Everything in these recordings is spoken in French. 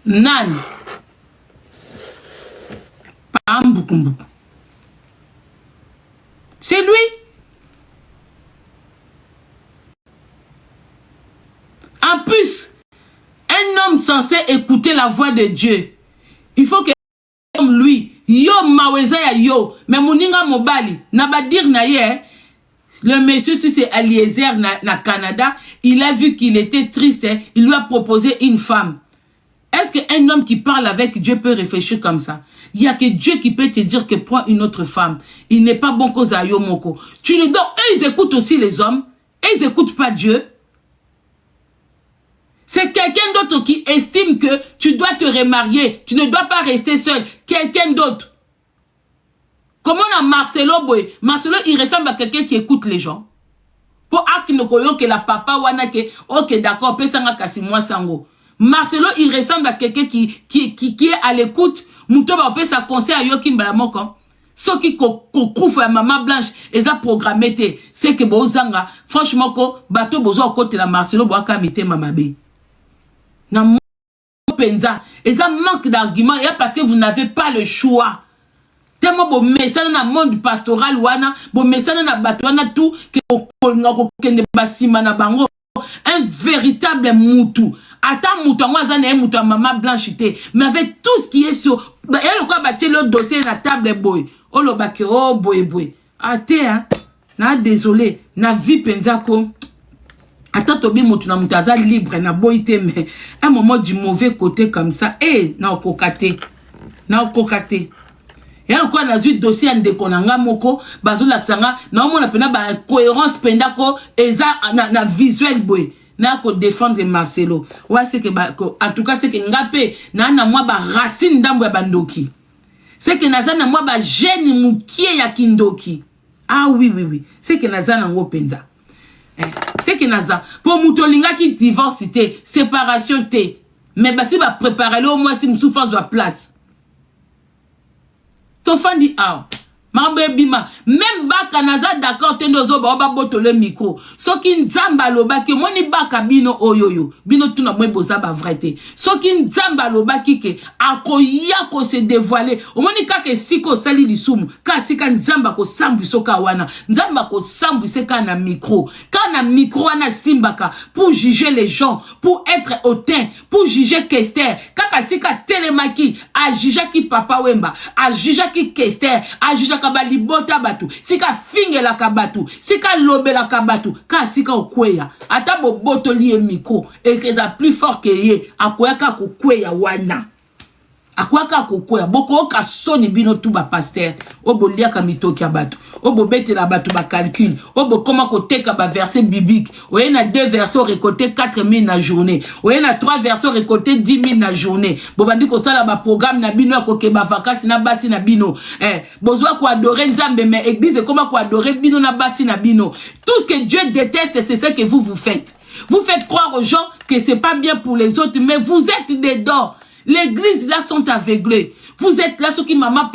Nani? Pambukumbuku. C'est lui. En plus, un homme censé écouter la voix de Dieu, il faut que comme lui, yo maweza ya yo, mais moninga mobali, na ba dire na ye, le monsieur si c'est Eliezer na Canada, il a vu qu'il était triste, hein, il lui a proposé une femme. Est-ce qu'un homme qui parle avec Dieu peut réfléchir comme ça? Il n'y a que Dieu qui peut te dire que prends une autre femme. Il n'est pas bon qu'aux ayo moko. Tu le donnes, eux ils écoutent aussi les hommes, et ils n'écoutent pas Dieu. C'est quelqu'un d'autre qui estime que tu dois te remarier. Tu ne dois pas rester seul. Quelqu'un d'autre. Comment on a Marcelo Boy? Marcelo, il ressemble à quelqu'un qui écoute les gens. Pour Akinokoyo que la papa wana ke ok d'accord, pesanga kasi moi sango. Marcelo, il ressemble à quelqu'un qui est à l'écoute. Mouto ba pe sa conseil à Yokim Balamoko. Ce qui kouf à maman blanche, ils a programmé te. C'est que bozanga, franchement ko bateau bozo côté la Marcelo boaka mité mamabe. Dans penza, et ça manque d'arguments, et parce que vous n'avez pas le choix. Tellement bon message dans le monde pastoral wana, bon message dans la batouana tout que un véritable moutou. Attends moutou, moi j'en ai moutou maman blanchité, mais avec tout ce qui est sur, elle quoi bâtir le dossier la table boy. Oh le baké, oh boy. Ate hein, na désolé, na vie penza ko. Attends, Tobi Moutuna Moutaza libre, na boité, mais un moment du mauvais côté comme ça, na okokate. Et encore, na zut dossier en dekonanga moko, bazo laksanga, na on appelle ba cohérence pendako, eza na visuel boy. Na ko défendre Marcelo. Ouais, c'est que, en tout cas, c'est que ngapé, na moi ba racine d'ambo bandoki. C'est que na moi ba gêne moukie ya kindoki. Ah oui. C'est que na ngo penza. C'est que naza pour mutolinga qui divorce séparation mais bah si va préparer le au moins si me souffrance de la place to fandi ah mambe bima même baka naza d'accord tendozo ba boto le micro soki nzamba lobaki moni baka bino oyoyo bino tuna mwe boza ba vrai soki nzamba lobaki ke akoya ko se dévoiler omoni kaka siko sali lisumu ka sika nzamba ko sambu soka wana nzamba ko sambu seka na micro wana simbaka pour juger les gens pour être hautain pour juger Kester kaka sika telemaki a juger ki papa wemba a juger ki Kester a juger kabali bota batu sika finge la kabatu sika lobe la kabatu ka sika okweya ata bo boto lié micro et que ça plus fort que ye akoya ka kokweya wana akwaka kokoya boko oka soni bino tout ba pasteur obo liaka mitoki abatu obo bete la batu ba calcul obo comment koteka ba verset biblique oye na 2 versets récolter 4000 na journée oye na 3 versets récolter 10 000 na journée bo bandi ko sala ba programme na bino akoke ba vacances na basi na bino bozwa ko adorer nzambe mais église comment ko adorer bino na basi na bino tout ce que Dieu déteste c'est ce que vous faites. Vous faites croire aux gens que c'est pas bien pour les autres mais vous êtes dedans. L'église là sont aveuglés. Vous êtes là ceux qui maman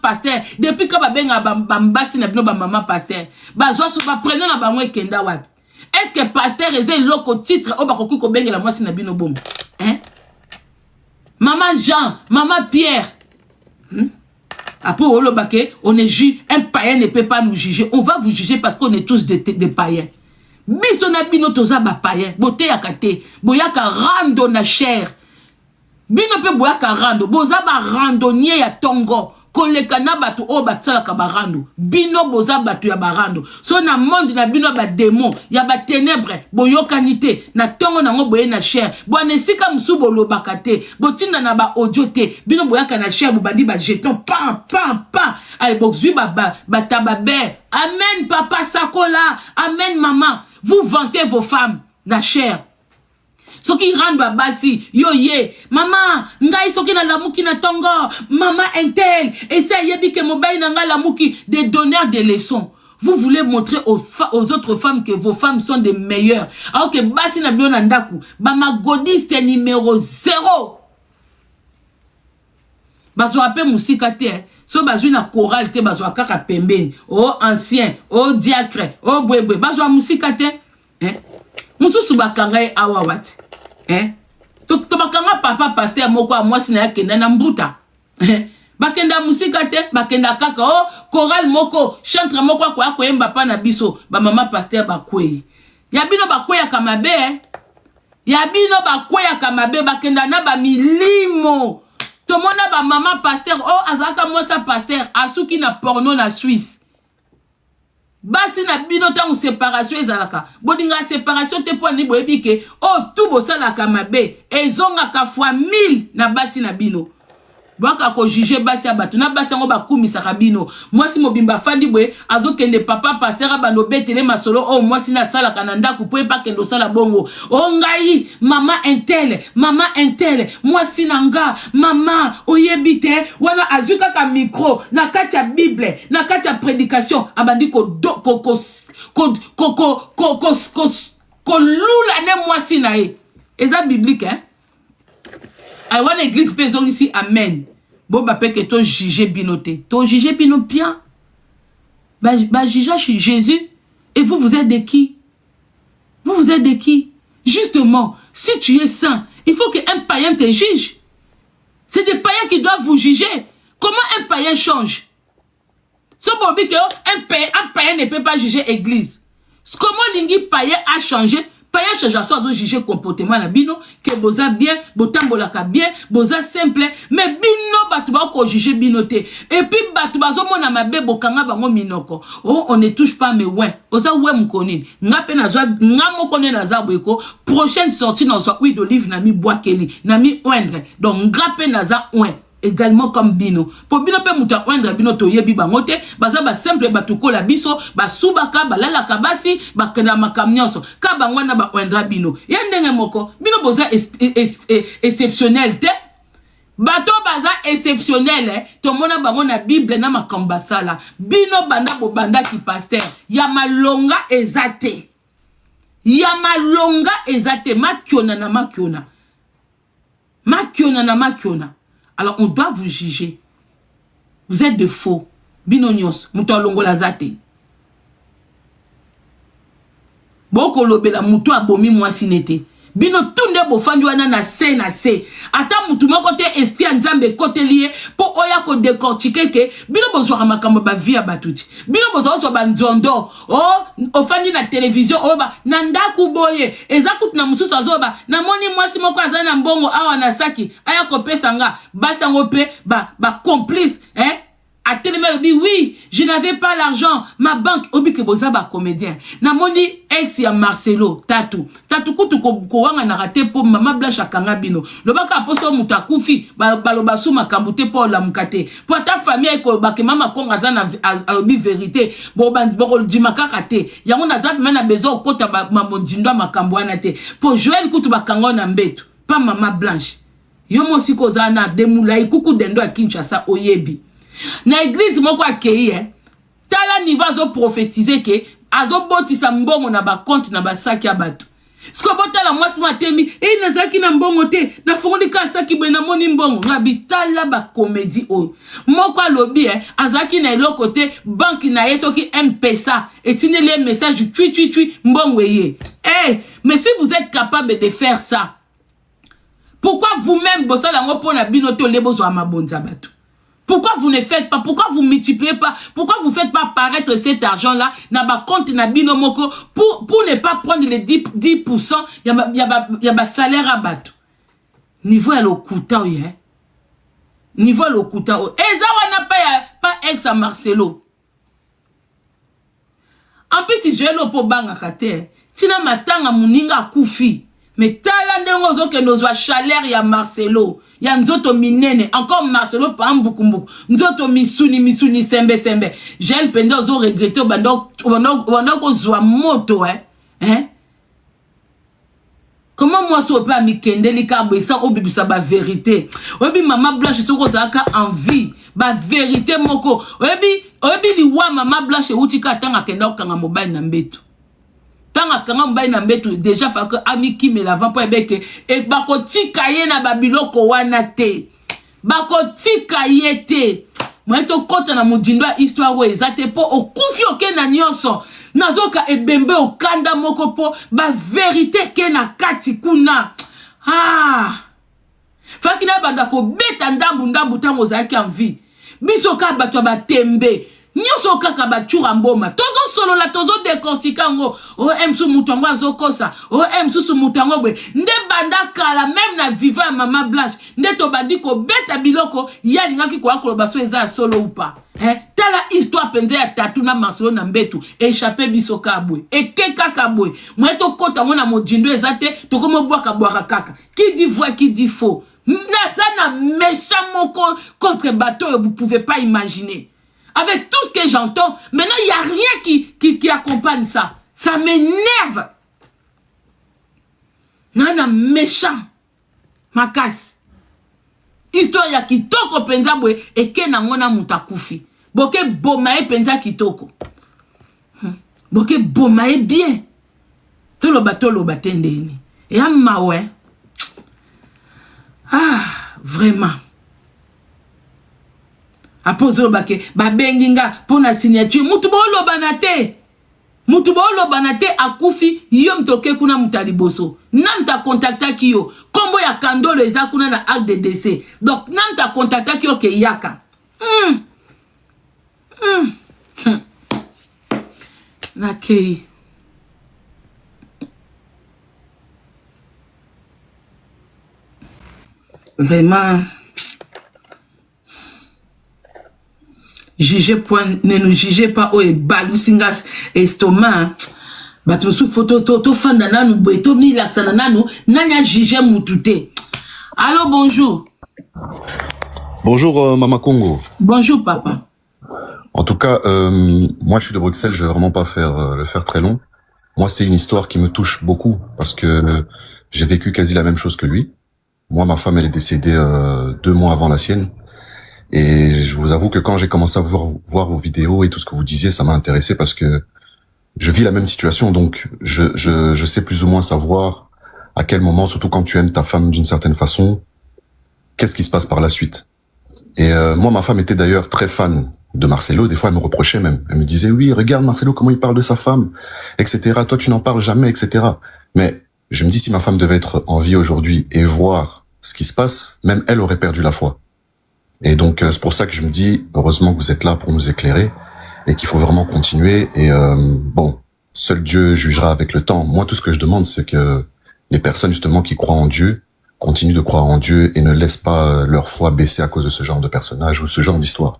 pasteur depuis que babenga bambasi na bino ba maman pasteur. Bazwa so ba prenez na ba mwe kenda wapi. Est-ce que pasteur eze loko titre o ba koku ko benga la mwasi na bino bom. Maman Jean, maman Pierre. Après on est juge, un païen ne peut pas nous juger. On va vous juger parce qu'on est tous des païens. Biso na bino toza ba païen, bote yakate, boyaka rando na chair. Bino pe boyaka rando, boza ba randonnier ya tongo, koleka na batu o batsala ka barando. Bino boza batu ya barando. So na monde na bino ba démon, ya ba ténèbres, boyokanité, na tongo na ngo boye na chair. Bwana sika musubo lobakate, botinda na ba audio te. Bino boyaka na chair bo bandi ba jeton pam. Ay bokzui ba tababe. Amen papa sakola, amen maman. Vous vantez vos femmes na chair. Soki rando basi yo ye maman ngai soki na lamuki na tongo maman intel et ça yebi ke mobile na nga lamuki des donneurs de leçons. Vous voulez montrer aux autres femmes que vos femmes sont des meilleures. Alors que basi na biona ndaku ba magodiste numéro 0. Bazo ape musika te so bazo na chorale te bazo kaka pembeni oh ancien oh diacre oh bwebwe bazo musika te Mususu bakangai awa wati. to bakanga papa pasteur moko a mwasi na yakenda na mbuta bakenda musika te bakenda kaka o choral moko chantre moko kwa koyemba pa na biso ba mama pasteur bakwei ya bino bakweya kamabe ya bino bakweya kamabe bakenda na ba milimo to mona ba mama pasteur o azaka mosa pasteur asuki na porno na Suisse basi na bino tango séparation ezalaka bodinga séparation te po ni boyebike o tout bosala kamabe ezonga ka fois 1000 na basi na bino baka ko juger basi ya bato na basi ngo bakumisa kabino mwasi mobimba fandi bwe azokende papa pasteur bando betele masolo o mwasi na sala kananda ku po pa kendo sala bongo o ngai mama intel mwasi nanga mama oyebite wana azuka ka micro na kati ya bible na kati ya prédication abandi ko lula ne mwasi na e eza biblique hein. I want l'église maison ici, amen. Bon, bah, que toi juger binoté. Toi juger bino bien. Bah, juger Jésus. Et vous, vous êtes de qui? Vous êtes de qui? Justement, si tu es saint, il faut qu'un païen te juge. C'est des païens qui doivent vous juger. Comment un païen change? Ce bon, un païen ne peut pas juger l'église. Comment l'ingi païen a changé? Païen change à soi de juger comportement na bino que boza bien, botambolaka bien, boza simple, mais bino batuba ko juger binoté. Et puis batuba zo mona mabe bokanga bango minoko. Oh, on ne touche pas mes ouin. Oza oué mkonini. Ngape na zo ngamo koné na za bweko. Prochaine sortie na zo huile d'olive na mi boakeli, na mi oindre. Donc ngape na za ouin. Également comme bino pour bino pe muta oindre bino to yebi bangote baza ba simple batuko la biso ba subaka balala kabasi bakena makamnyoso ka bangwana ba oindra bino yendenge moko bino boza exceptionnel te bato baza exceptionnel to mona bango na bible na makamba sala bino banda bo banda ki pasteur ya malonga ezate makiona na makiona. Alors, on doit vous juger. Vous êtes de faux. Binonios. Mouton longo la zate. Boko lobela mouton abomi moi sinete. Bino tunde bo fanduana na se. Ata moutou moko te esprit nzambe kote lié po oya ko décortiquer ke bino bozwa makambo ba via batuti. Bino bozwa ba nzondo. Oh, ofandi na télévision oba na ndaku boye. Ezakut na mususu azoba na moni mwasi moko azana mbongo awa na saki aya ko pesa nga basango pe ba complice hein. A Télémel, oui, je n'avais pas l'argent. Ma banque, obi ke boza ba comédien. Na moni ex ya Marcelo, Tatu kutu ko wanga na raté po mama Blanche akanga bino. Lobaka aposo mutakufi, baloba su makambute po la mukate. Po ta famille ko ba ke mama konga zana alobi vérité. Bo dimaka kate. Yango na zap mena bezo kota ba mamodindwa makambo wana te. Po Joël kutu bakanga na mbetu, pa mama Blanche. Yomo siko zana demulai kuku dendo ya Kinshasa oyebi. Na église moko akei tala niveau azo prophétiser ke azo botisa mbongo na ba compte na ba saki ya bato. Siko botala mwasi matemi na zaki na mbongo te na fongoli ka saki bwe na moni mbongo ngabi tala ba comédie o. Moko alobi azaki na eloko te banque na yeso ki M-Pesa etine les messages tui mbongo ye. Mais si vous êtes capable de faire ça, pourquoi vous-même bosala ngo pona binoto lebozo amabonza bato? Pourquoi vous ne faites pas? Pourquoi vous multipliez pas? Pourquoi vous faites pas apparaître cet argent-là dans ba compte na binomoko pour ne pas prendre les 10%? Il y a salaire à battre. Niveau à l'okuta, Niveau à l'okuta. Et ça, on n'a pas ex à Marcelo. En plus, si je l'ai pour banga kate, tina matanga muninga kufi. Mais talande ngozo ke nozwa chaleur ya Marcelo. Ya nzoto minene. Encore Marcelo pa mbukumbuku. Nzoto misuni sembe. J'ai pende ozo regretter bando ko zwa moto Comment moi so pa mikende likabo ça obibisa ba vérité. Obi mama Blanche soko zaka envie ba vérité moko. Obi liwa mama Blanche utika tanga kenda okanga mobile na mbetu. Tanga kanga mobile na mbetu déjà fa que ami qui me l'avant pour ebeke et bako tika ye na babiloko wana te. Bako tika ye te. Moi to kota na mudindwa histoire we ezate po okufi oke na nyonso. Nazoka ebembe okanda moko po ba vérité ke na kati kuna. Ah! Fakina bandako beta ndambu tango zaki en vie. Biso ka bato ba tembe. Nyoso kaka bachura mboma. Tozo solo la tozo décortiquer ngo. O emsu mutango azokosa. O emsu mutango bwe. Nde banda kala même na vivant Mama Blanche. Nde to bandi ko beta biloko ya lingaki ko akolo baso eza solo ou pas. Tala histoire penze ya tatu na Marcelo na mbetu échappé biso kabwe. Eke kaka bwe. Mweto kota mona mojindo ezate to komo bwaka kaka. Qui dit vrai qui dit faux. Nazana méchant moko contre bateau, vous pouvez pas imaginer. Avec tout ce que j'entends, maintenant il n'y a rien qui accompagne ça. Ça m'énerve. Nana méchant. Ma casse. Histoire ya kitoko penza bwe eke na ngona mutakufi. Boke bomae penza kitoko. Boke bomae bien. Tout le bateau lo batendeni. Et à mawe. Ah, vraiment. Apose le baquet, babenginga, pour la signature, mutubolo banate. Mutubolo banate akufi, yom toke kuna mutaliboso. Nam ta contacta kiyo. Kombo ya kando leza kuna na acte de décès. Donc, nam ta contacta kiyo ke yaka. Nakei. Vraiment, jugez point, ne nous jugez pas, oh, et balousingas, estomac, bato sous photo, to fandana nous, beto ni laxanana nous, nanya jugé moutouté. Allô, bonjour. Bonjour, Mama Congo. Bonjour, papa. En tout cas, moi, je suis de Bruxelles, je vais vraiment pas le faire très long. Moi, c'est une histoire qui me touche beaucoup, parce que j'ai vécu quasi la même chose que lui. Moi, ma femme, elle est décédée 2 mois avant la sienne. Et je vous avoue que quand j'ai commencé à voir vos vidéos et tout ce que vous disiez, ça m'a intéressé parce que je vis la même situation. Donc, je sais plus ou moins savoir à quel moment, surtout quand tu aimes ta femme d'une certaine façon, qu'est-ce qui se passe par la suite. Et moi, ma femme était d'ailleurs très fan de Marcelo. Des fois, elle me reprochait même. Elle me disait, oui, regarde Marcelo, comment il parle de sa femme, etc. Toi, tu n'en parles jamais, etc. Mais je me dis, si ma femme devait être en vie aujourd'hui et voir ce qui se passe, même elle aurait perdu la foi. Et donc, c'est pour ça que je me dis, heureusement que vous êtes là pour nous éclairer et qu'il faut vraiment continuer. Et bon, seul Dieu jugera avec le temps. Moi, tout ce que je demande, c'est que les personnes, justement, qui croient en Dieu, continuent de croire en Dieu et ne laissent pas leur foi baisser à cause de ce genre de personnage ou ce genre d'histoire.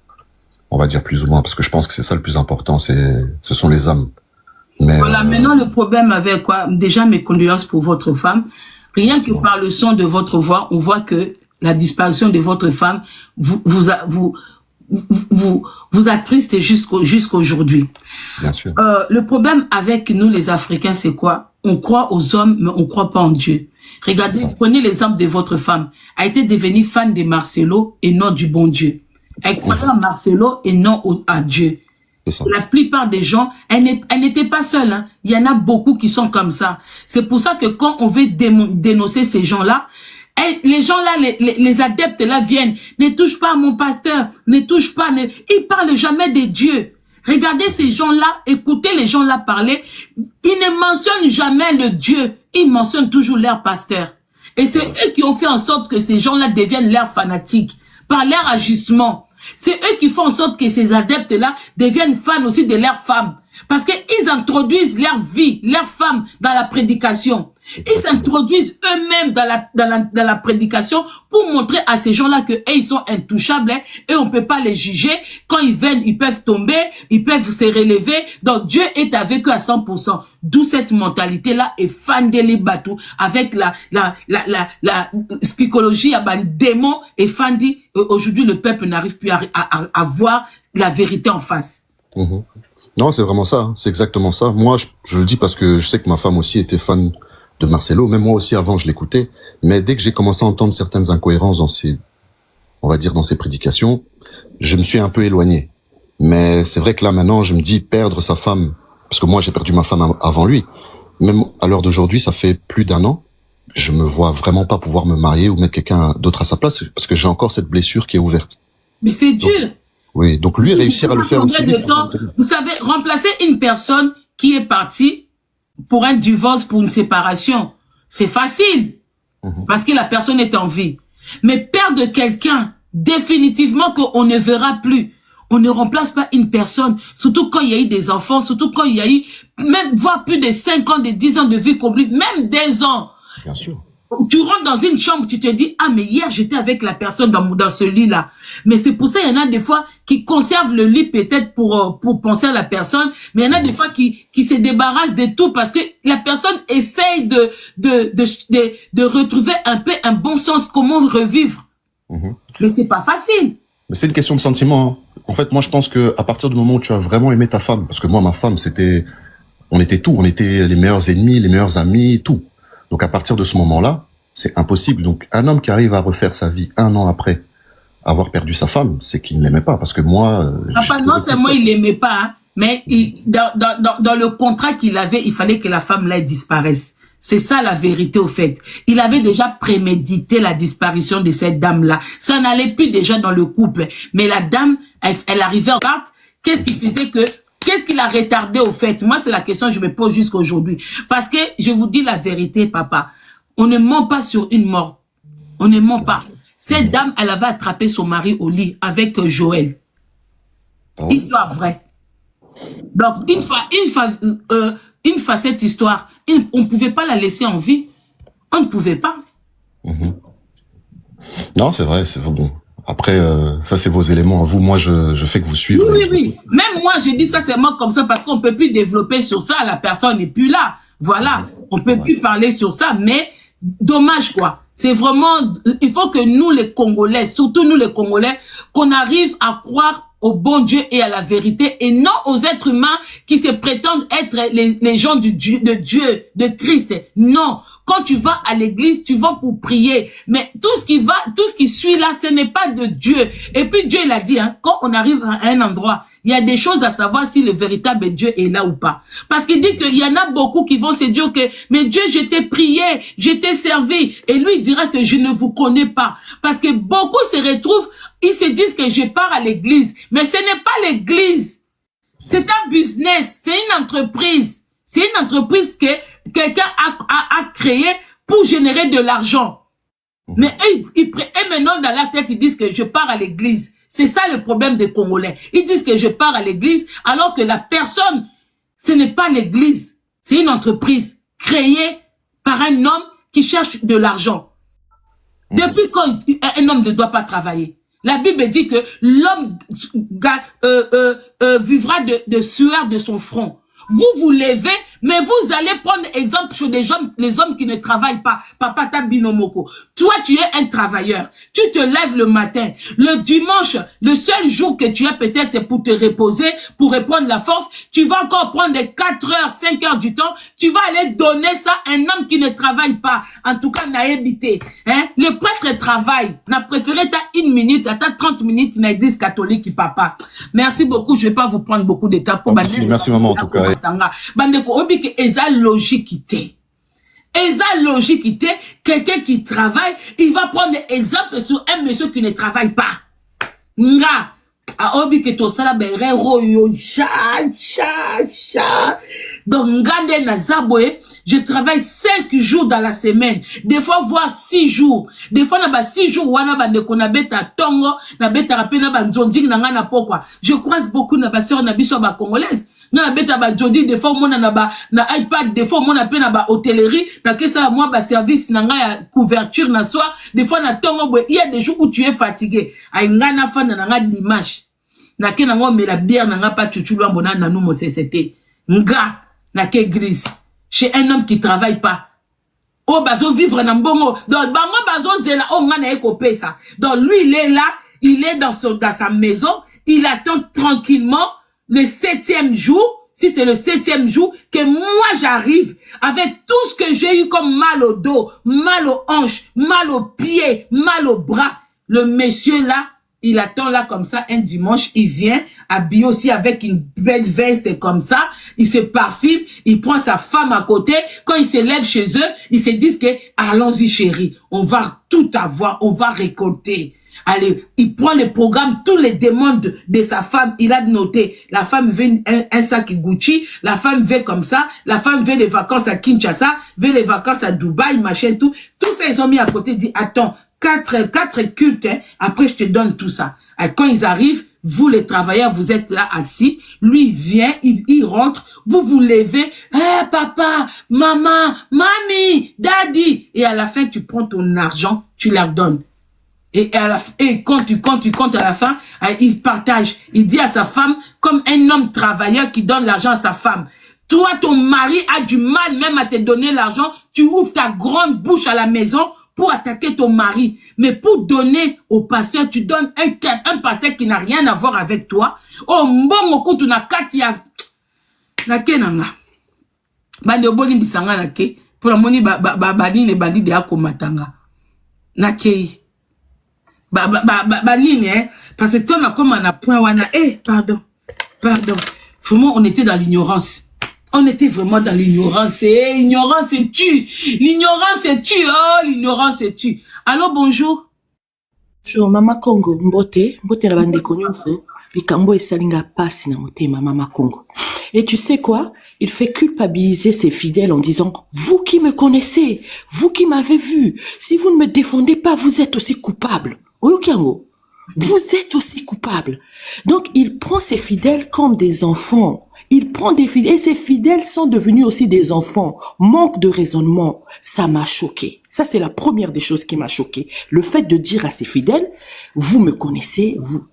On va dire plus ou moins, parce que je pense que c'est ça le plus important, ce sont les âmes. Mais, voilà, maintenant le problème avec quoi, déjà mes condoléances pour votre femme. Rien que par le son de votre voix, on voit que la disparition de votre femme vous attriste jusqu'aujourd'hui. Bien sûr. Le problème avec nous les Africains, c'est quoi? On croit aux hommes, mais on croit pas en Dieu. Regardez, prenez l'exemple de votre femme. Elle a été devenue fan de Marcelo et non du bon Dieu. Elle croyait à Marcelo et non à Dieu. La plupart des gens, elle n'était pas seule. Hein. Il y en a beaucoup qui sont comme ça. C'est pour ça que quand on veut dénoncer ces gens-là, les gens-là, les adeptes là viennent, ne touche pas à mon pasteur, ne touche pas, ils parlent jamais de Dieu. Regardez ces gens-là, écoutez les gens-là parler, ils ne mentionnent jamais le Dieu, ils mentionnent toujours leur pasteur. Et c'est eux qui ont fait en sorte que ces gens-là deviennent leurs fanatiques, par leur agissement. C'est eux qui font en sorte que ces adeptes-là deviennent fans aussi de leurs femmes. Parce qu'ils introduisent leur vie, leurs femmes dans la prédication. Ils s'introduisent eux-mêmes dans la prédication pour montrer à ces gens-là que ils sont intouchables hein, et on peut pas les juger. Quand ils viennent, ils peuvent tomber, ils peuvent se relever. Donc Dieu est avec eux à 100%. D'où cette mentalité-là est fan de les bateaux avec la psychologie à ban démon et fan dit aujourd'hui le peuple n'arrive plus à voir la vérité en face. Mmh. Non, c'est vraiment ça. C'est exactement ça. Moi, je le dis parce que je sais que ma femme aussi était fan de Marcelo. Même moi aussi, avant, je l'écoutais. Mais dès que j'ai commencé à entendre certaines incohérences dans dans ses prédications, je me suis un peu éloigné. Mais c'est vrai que là, maintenant, je me dis perdre sa femme, parce que moi, j'ai perdu ma femme avant lui. Même à l'heure d'aujourd'hui, ça fait plus d'1 an. Je me vois vraiment pas pouvoir me marier ou mettre quelqu'un d'autre à sa place parce que j'ai encore cette blessure qui est ouverte. Mais c'est dur. Oui, donc lui réussir à le faire aussi. Vous savez, remplacer une personne qui est partie pour un divorce, pour une séparation, c'est facile. Parce que la personne est en vie. Mais perdre quelqu'un, définitivement qu'on ne verra plus. On ne remplace pas une personne, surtout quand il y a eu des enfants, surtout quand il y a eu, même, voire plus de 5 ans, de 10 ans de vie complète, même 2 ans. Bien sûr. Tu rentres dans une chambre, tu te dis, ah, mais hier, j'étais avec la personne dans ce lit-là. Mais c'est pour ça, il y en a des fois qui conservent le lit peut-être pour penser à la personne, mais il y en a des fois qui se débarrassent de tout parce que la personne essaye de retrouver un peu un bon sens, comment revivre. Mais c'est pas facile. Mais c'est une question de sentiment, hein. En fait, moi, je pense que à partir du moment où tu as vraiment aimé ta femme, parce que moi, ma femme, on était tout, on était les meilleurs ennemis, les meilleurs amis, tout. Donc, à partir de ce moment-là, c'est impossible. Donc, un homme qui arrive à refaire sa vie 1 an après avoir perdu sa femme, c'est qu'il ne l'aimait pas. Parce que moi... non seulement il l'aimait pas, hein, mais dans le contrat qu'il avait, il fallait que la femme-là disparaisse. C'est ça la vérité au fait. Il avait déjà prémédité la disparition de cette dame-là. Ça n'allait plus déjà dans le couple. Mais la dame, elle arrivait en carte. Qu'est-ce qui l'a retardé au fait? Moi, c'est la question que je me pose jusqu'à aujourd'hui. Parce que je vous dis la vérité, papa. On ne ment pas sur une mort. On ne ment pas. Cette dame, elle avait attrapé son mari au lit avec Joël. Histoire vraie. Donc, une fois cette histoire, on ne pouvait pas la laisser en vie. On ne pouvait pas. Non, c'est vrai, c'est bon. Après, ça, c'est vos éléments à vous. Moi, je fais que vous suivre. Oui. Même moi, je dis ça seulement comme ça parce qu'on ne peut plus développer sur ça. La personne n'est plus là. Voilà. On ne peut plus parler sur ça. Mais dommage, quoi. C'est vraiment... Il faut que nous, les Congolais, surtout nous, les Congolais, qu'on arrive à croire au bon Dieu et à la vérité et non aux êtres humains qui se prétendent être les gens de Dieu, de Christ. Non. Quand tu vas à l'église, tu vas pour prier. Mais tout ce qui suit là, ce n'est pas de Dieu. Et puis Dieu, il a dit, hein, quand on arrive à un endroit, il y a des choses à savoir si le véritable Dieu est là ou pas. Parce qu'il dit qu'il y en a beaucoup qui vont se dire que, mais Dieu, je t'ai prié, je t'ai servi. Et lui, il dira que je ne vous connais pas. Parce que beaucoup se retrouvent, ils se disent que je pars à l'église. Mais ce n'est pas l'église. C'est un business. C'est une entreprise. C'est une entreprise que quelqu'un a créée pour générer de l'argent. Mais eux, et maintenant, dans leur tête, ils disent que je pars à l'église. C'est ça le problème des Congolais. Ils disent que je pars à l'église, alors que la personne, ce n'est pas l'église. C'est une entreprise créée par un homme qui cherche de l'argent. Depuis quand un homme ne doit pas travailler? La Bible dit que l'homme vivra de sueur de son front. Vous vous levez, mais vous allez prendre exemple sur les hommes qui ne travaillent pas. Papa Tabinomoko. Toi, tu es un travailleur. Tu te lèves le matin. Le dimanche, le seul jour que tu as peut-être pour te reposer, pour reprendre la force, tu vas encore prendre 4 heures, 5 heures du temps. Tu vas aller donner ça à un homme qui ne travaille pas. En tout cas, n'a habité. Hein? Le prêtre travaille. N'a préféré ta 1 minute, à ta 30 minutes dans l'église catholique, papa. Merci beaucoup. Je vais pas vous prendre beaucoup de temps pour merci maman, en tout cas. Bandeko obi que eza logique quelqu'un qui travaille, il va prendre exemple sur un monsieur qui ne travaille pas. Nga a obi que to sala berero yo donc ngande na zaboé, je travaille 5 jours dans la semaine, des fois voire 6 jours, des fois na ba 6 jours wana bandeko na beta tongo na beta rapena ba nzonzi na ngana pokwa. Je croise beaucoup na ba sœurs na biso ba congolaise. Na beta ba jodi des fois mona na iPad, des fois mona pe na ba hôtellerie na kesa moi ba service na nga ya couverture na soir, des fois na tongo boy, il y a des jours où tu es fatigué ay ngana fana na nga dimanche na ke na ngo me la bière na nga pa chuchulu ambona na nous mo CCT nga na ke église chez un homme qui travaille pas. Oh bazo vivre na mbongo donc bango bazo zela oh nga na eko pesa. Donc lui il est là, il est dans sa maison, il attend tranquillement le 7e jour, si c'est le 7e jour, que moi j'arrive avec tout ce que j'ai eu comme mal au dos, mal aux hanches, mal aux pieds, mal aux bras. Le monsieur là, il attend là comme ça un dimanche, il vient habillé aussi avec une belle veste comme ça, il se parfume, il prend sa femme à côté. Quand il se lève chez eux, ils se disent que allons-y chérie, on va tout avoir, on va récolter. Allez, il prend les programmes, tous les demandes de sa femme, il a noté. La femme veut un sac Gucci, la femme veut comme ça, la femme veut les vacances à Kinshasa, veut les vacances à Dubaï, machin, tout. Tout ça, ils ont mis à côté, dit, attends, quatre cultes, hein, après je te donne tout ça. Et quand ils arrivent, vous les travailleurs, vous êtes là assis, lui vient, il rentre, vous vous levez, papa, maman, mamie, daddy, et à la fin, tu prends ton argent, tu leur donnes. Et quand tu comptes à la fin, il partage. Il dit à sa femme, comme un homme travailleur qui donne l'argent à sa femme. Toi, ton mari a du mal même à te donner l'argent. Tu ouvres ta grande bouche à la maison pour attaquer ton mari. Mais pour donner au pasteur, tu donnes un pasteur qui n'a rien à voir avec toi. Oh, mbongo kutu na kati ya na kenanga. Bande oboni bisanga na ke. Pour la moni bani ne bandi de akomatanga. Na kei. Nini, hein? Parce que toi, comme on a point, wana, pardon. Vraiment, on était dans l'ignorance. On était vraiment dans l'ignorance. Ignorance tue. L'ignorance tue. Oh, l'ignorance tue. Allô, bonjour. Bonjour, Mama Congo. Mbote la bande konyonso. Likambo esalinga pasi na motema, Mama Congo. Et tu sais quoi? Il fait culpabiliser ses fidèles en disant, vous qui me connaissez, vous qui m'avez vu, si vous ne me défendez pas, vous êtes aussi coupable. Vous êtes aussi coupable. Donc, il prend ses fidèles comme des enfants. Il prend des fidèles, et ses fidèles sont devenus aussi des enfants. Manque de raisonnement. Ça m'a choqué. Ça, c'est la première des choses qui m'a choqué. Le fait de dire à ses fidèles, vous me connaissez, vous.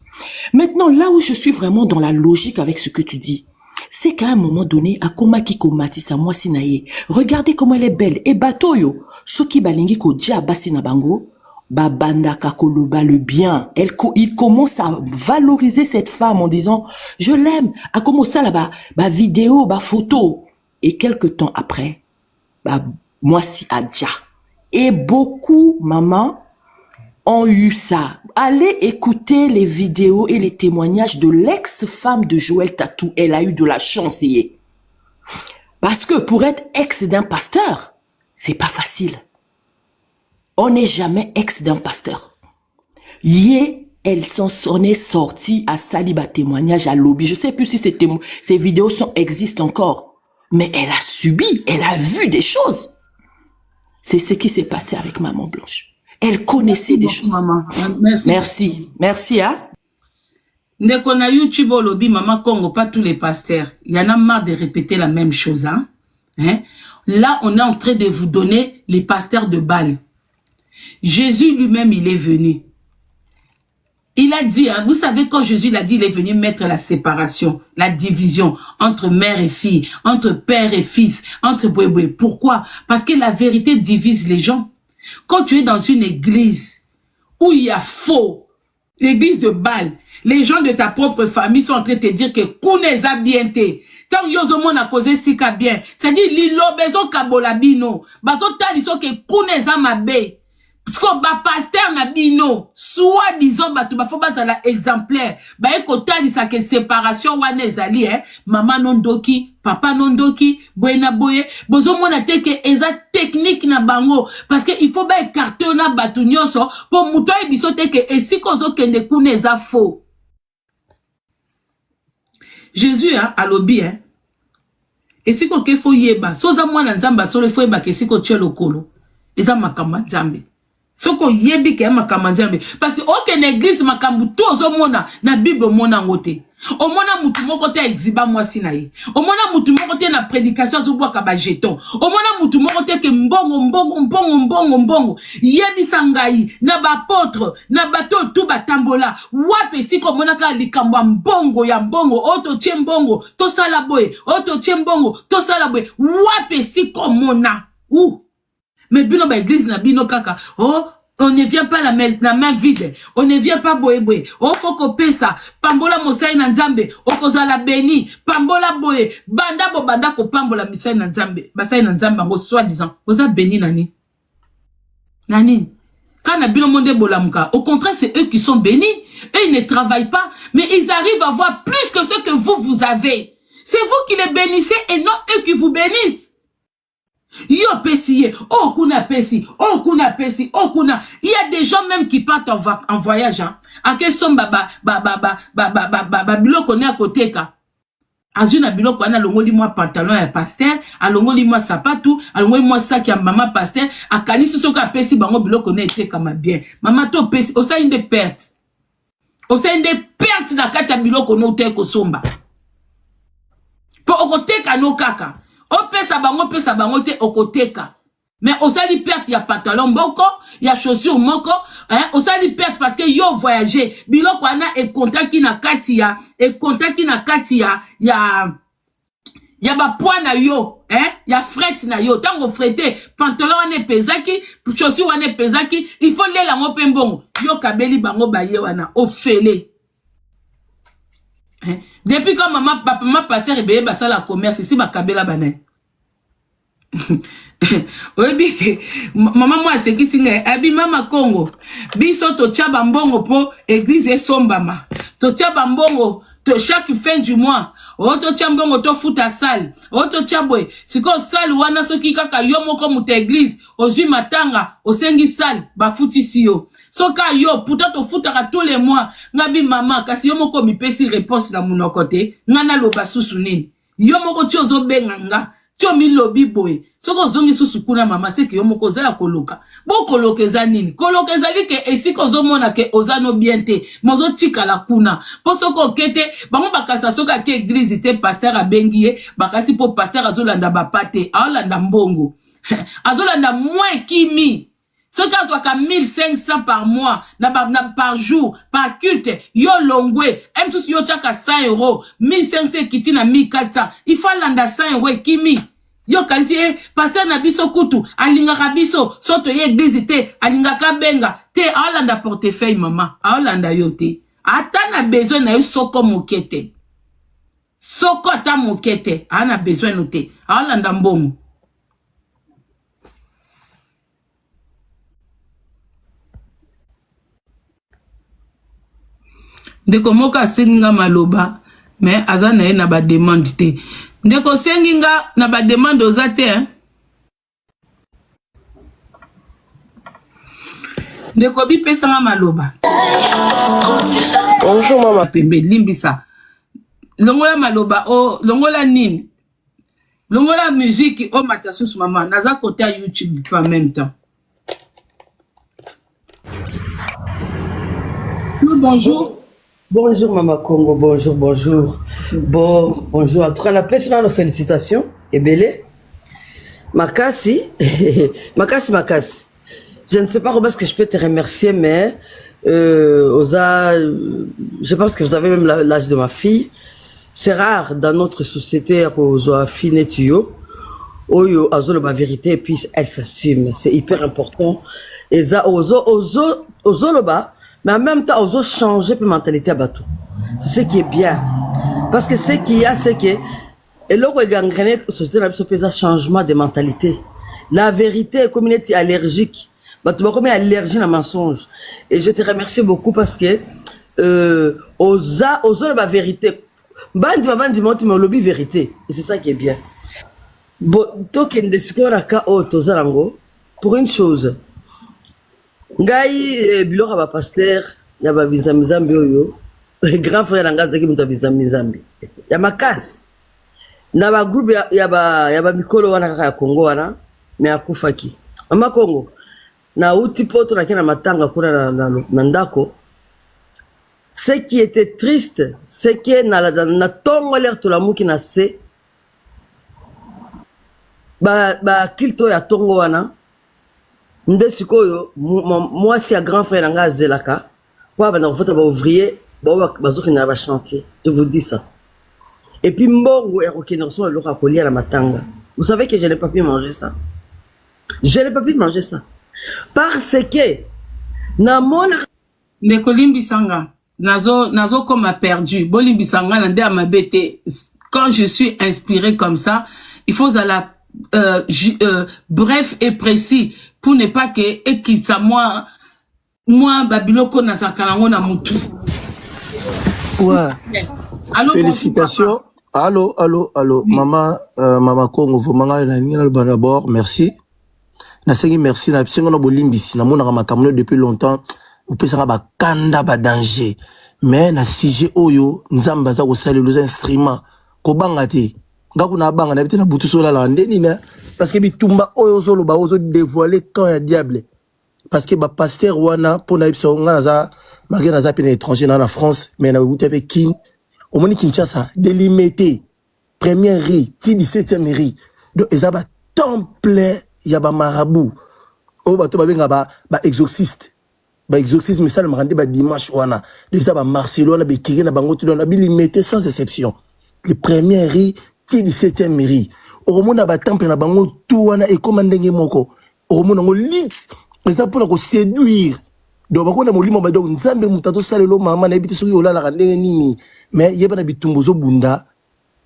Maintenant, là où je suis vraiment dans la logique avec ce que tu dis, c'est qu'à un moment donné, Akoma Kiko Matissa moi sinaye. Regardez comment elle est belle. Et Batoyo, Soki Balingi ko dia basina bango, Babanda Kakoloba le bien. Il commence à valoriser cette femme en disant, je l'aime. A commencé là-bas, vidéo, photo. Et quelques temps après, moi si Adja. Et beaucoup, maman, ont eu ça. Allez écouter les vidéos et les témoignages de l'ex-femme de Joël Tatou. Elle a eu de la chance. Parce que pour être ex d'un pasteur, c'est pas facile. On n'est jamais ex d'un pasteur. Elle s'en est sortie à Saliba témoignage à lobby. Je sais plus si ces vidéos existent encore. Mais elle a subi, elle a vu des choses. C'est ce qui s'est passé avec Maman Blanche. Elle connaissait des choses. Maman. Merci. Merci, hein. Dès qu'on a YouTube au lobby, Maman Congo, pas tous les pasteurs. Il y en a marre de répéter la même chose, hein. Là, on est en train de vous donner les pasteurs de Baal. Jésus lui-même, il est venu. Il a dit, hein, vous savez, quand Jésus l'a dit, il est venu mettre la séparation, la division entre mère et fille, entre père et fils, entre boué. Pourquoi? Parce que la vérité divise les gens. Quand tu es dans une église où il y a faux, l'église de Baal, les gens de ta propre famille sont en train de te dire que Kouneza bien te. Tant yozomon a causé sika bien. C'est-à-dire, l'ilo bezo kabolabino. Bazo taliso que Kouneza mabe. Parce que pasteur na bino, soit disons faut pas la exemplaire. Talisa que séparation wana ezali maman nondoki, papa nondoki, boyena boye, bozo mona te que eza technique na bango parce que il faut écarter na batu nyonso pour muto biso te que esiko zo kende kuna eza faux. Jésus à lobi esiko ke fo yeba, soza mwana nzamba solo fo yeba ke esiko tche lokolo. Eza makamba nzambe. Soko yebi ke makamba nzambe parce que aucune église makambu tozo mona na bible mona ngote o mona mutu moko te exiba mwasi na ye o mona mutu moko te na prédication zo bwaka ba jeton o mona mutu moko te ke mbongo yebi sangai na ba apôtre na bato tout batambola wape siko mona ka likambo mbongo ya mbongo oto tie mbongo to sala boye oto tie mbongo to sala boye wape siko mona mais bino ba église na bino kaka on ne vient pas la main vide, on ne vient pas boye. Oh faut qu'on paie ça. Pambola mosai na nzambe, okozala béni. Pambola boye, banda ko pambola misai na nzambe. Basai na nzambe ngo soi-disant. Oza béni nani? Nani? Quand na bino monde bolamuka, au contraire c'est eux qui sont bénis. Eux ils ne travaillent pas, mais ils arrivent à avoir plus que ce que vous avez. C'est vous qui les bénissez et non eux qui vous bénissent. Yo pesi, oh kuna pesi, oh kuna pesi, oh kuna. Il y a des gens même qui partent en voyage. Hein. À quel son biloko ne à côté ka. Azuna biloko ana longoli moi pantalon ya pasteur, alongoli moi sapatou, alongoli moi sac ya maman pasteur, akanisi soka pesi bango biloko ne ete kama bien. Maman to pesi, osa inde perte. Osa inde perte na kati ya biloko no te ko somba. Po okoteka no kaka. O pesa bango te okoteka. Mais osali perte ya pantalon moko, ya chaussure moko, hein, osali perte parce que yo voyager. Biloko wana e contaki na kati ya, ya ba poids na yo, hein, ya fret na yo. Tango frete, pantalon wane pezaki, chaussure wane pezaki, il faut lela mo pembongo. Yo kabeli bango baye wana, ofele. Hein? Depuis quand maman, papa, maman pasteur rebeye basala commerce, ici ba kabela banane. Oyebi maman moi c'est qui singa abi mama Congo biso to tia bambongo po église esombama to tia bambongo to chaque fin du mois o to tia mbongo to futa salle o to tia boy siko salle wana soki kaka yo moko muta église ozwi matanga osengi salle ba futisi yo soka yo puta to futaka tous les mois ngabi mama kasi yo moko mipesi réponse na munoko te ngana lo basusu nini yo moko tiozo benganga tio mi lobi boy soko zongi susu kuna mama seke yo moko za koloka bo kolokeza nini kolokeza like esiko zomona ke ozano biente mozo tika la kuna po soko kete bango bakasa soka ke église te pasteur abengiye bakasi po pasteur azolanda bapate aolanda mbongo azolanda moins kimi soka azwaka 1500 par mois par jour par culte yo longwe msusu yo chaka 100 €, 1500 kiti na 1400 il faut landa 100 € kimi yo kanti pasteur na biso kutu alingaka biso soto ye église te alingaka benga te aolanda portefeuille mama aolanda yo te ata na besoin na yo soko mokete soko ata mokete ana besoin no te aolanda mbongo ndeko moko asenginga maloba mais aza na ye na ba demande te ndeko senginga na ba demande oza te hein? ndeko bipesanga maloba bonjour mama pembe limbisa longola maloba o longola nini longola musique o matasusu mama naza côté à YouTube en même temps. Bonjour. Bonjour Maman Congo, bonjour. Bonjour. En tout cas, la personne nos félicitations. Et belé. Makasi. Makasi. Je ne sais pas comment est-ce que je peux te remercier, mais je pense que vous avez même l'âge de ma fille. C'est rare dans notre société aux filles netio. Oyo azolo ma vérité et puis elle s'assume. C'est hyper important. Et ça ozoloba. Mais en même temps, on changer de mentalité à bateau. C'est ce qui est bien. Parce que ce qu'il y a, c'est que, et là, on a gangréné la société, on a un changement de mentalité. La vérité est comme une allergique. Tu vas comme une allergie à mensonge. Et je te remercie beaucoup parce que, osa la vérité. Bandi monte, mais on lobby vérité. Et c'est ça qui est bien. Bon, token de score à K.O. Tozarango, pour une chose. Ngai biloko ba pasteur ya ba bizamizambi oyo grand frère nanga zaki muta bizamizambi ya makasi na ba groupe ya ba mikolo wana kaka ya Kongo wana me akufaki mama Kongo na uti poto na kena matanga kuna na ndako. Ce qui était triste c'est que na tongo l'air to la muki na se ba kilto ya tongo wana nde sikoyo moi c'est un grand frère nanga zelaka kwa bana kufata ba ouvrier ba bazoki na ba chantier, je vous dis ça. Et puis mbongo ya kokena so loka kolia na matanga. Vous savez que je n'ai pas pu manger ça. Parce que na mona ndeko limbisanga nazo comme perdu bo limbisanga na nde amabete. Quand je suis inspiré comme ça, il faut à la bref et précis pour ne pas que ekitsa moi babiloko na sakalango na mutu. Ouais. Félicitations Allô, allô, allô. Oui. Maman Congo, vous m'avez d'abord, merci. Nasengi merci na bisengo na bolimbisi na mona makamno depuis longtemps. Vous pouvez savoir ba kanda ba danger. Mais na sujet oyo nzamba za ko sala les instruments ko banga te. Ngaku na banga na bité na butu sola la ndeni na parce que bitumba oyo zolo ba ozo dévoiler quand ya diable. Parce que ba pasteur wana pona ibsa nga za magana za pena étranger na France mais na butu avec king. Au moni Kinshasa délimité première riz, 17e riz. Donc ezaba temple ya ba marabout. O ba to ba benga ba exorciste. Ba exorcisme mais ça le marandi ba dimanche wana. Déjà ba Marcelo na be kiri na bango tout na bi limité sans exception. Le premier riz, 17e riz. O mona ba temple na bango tout wana e comme ndenge moko. O mona ngo lit. Ça pour ko séduire. Donc bakona molimo ba donc nzambe mutato salelo mama na ebiti soki olala ndenge nini. Mais yeba na bitumbozo bunda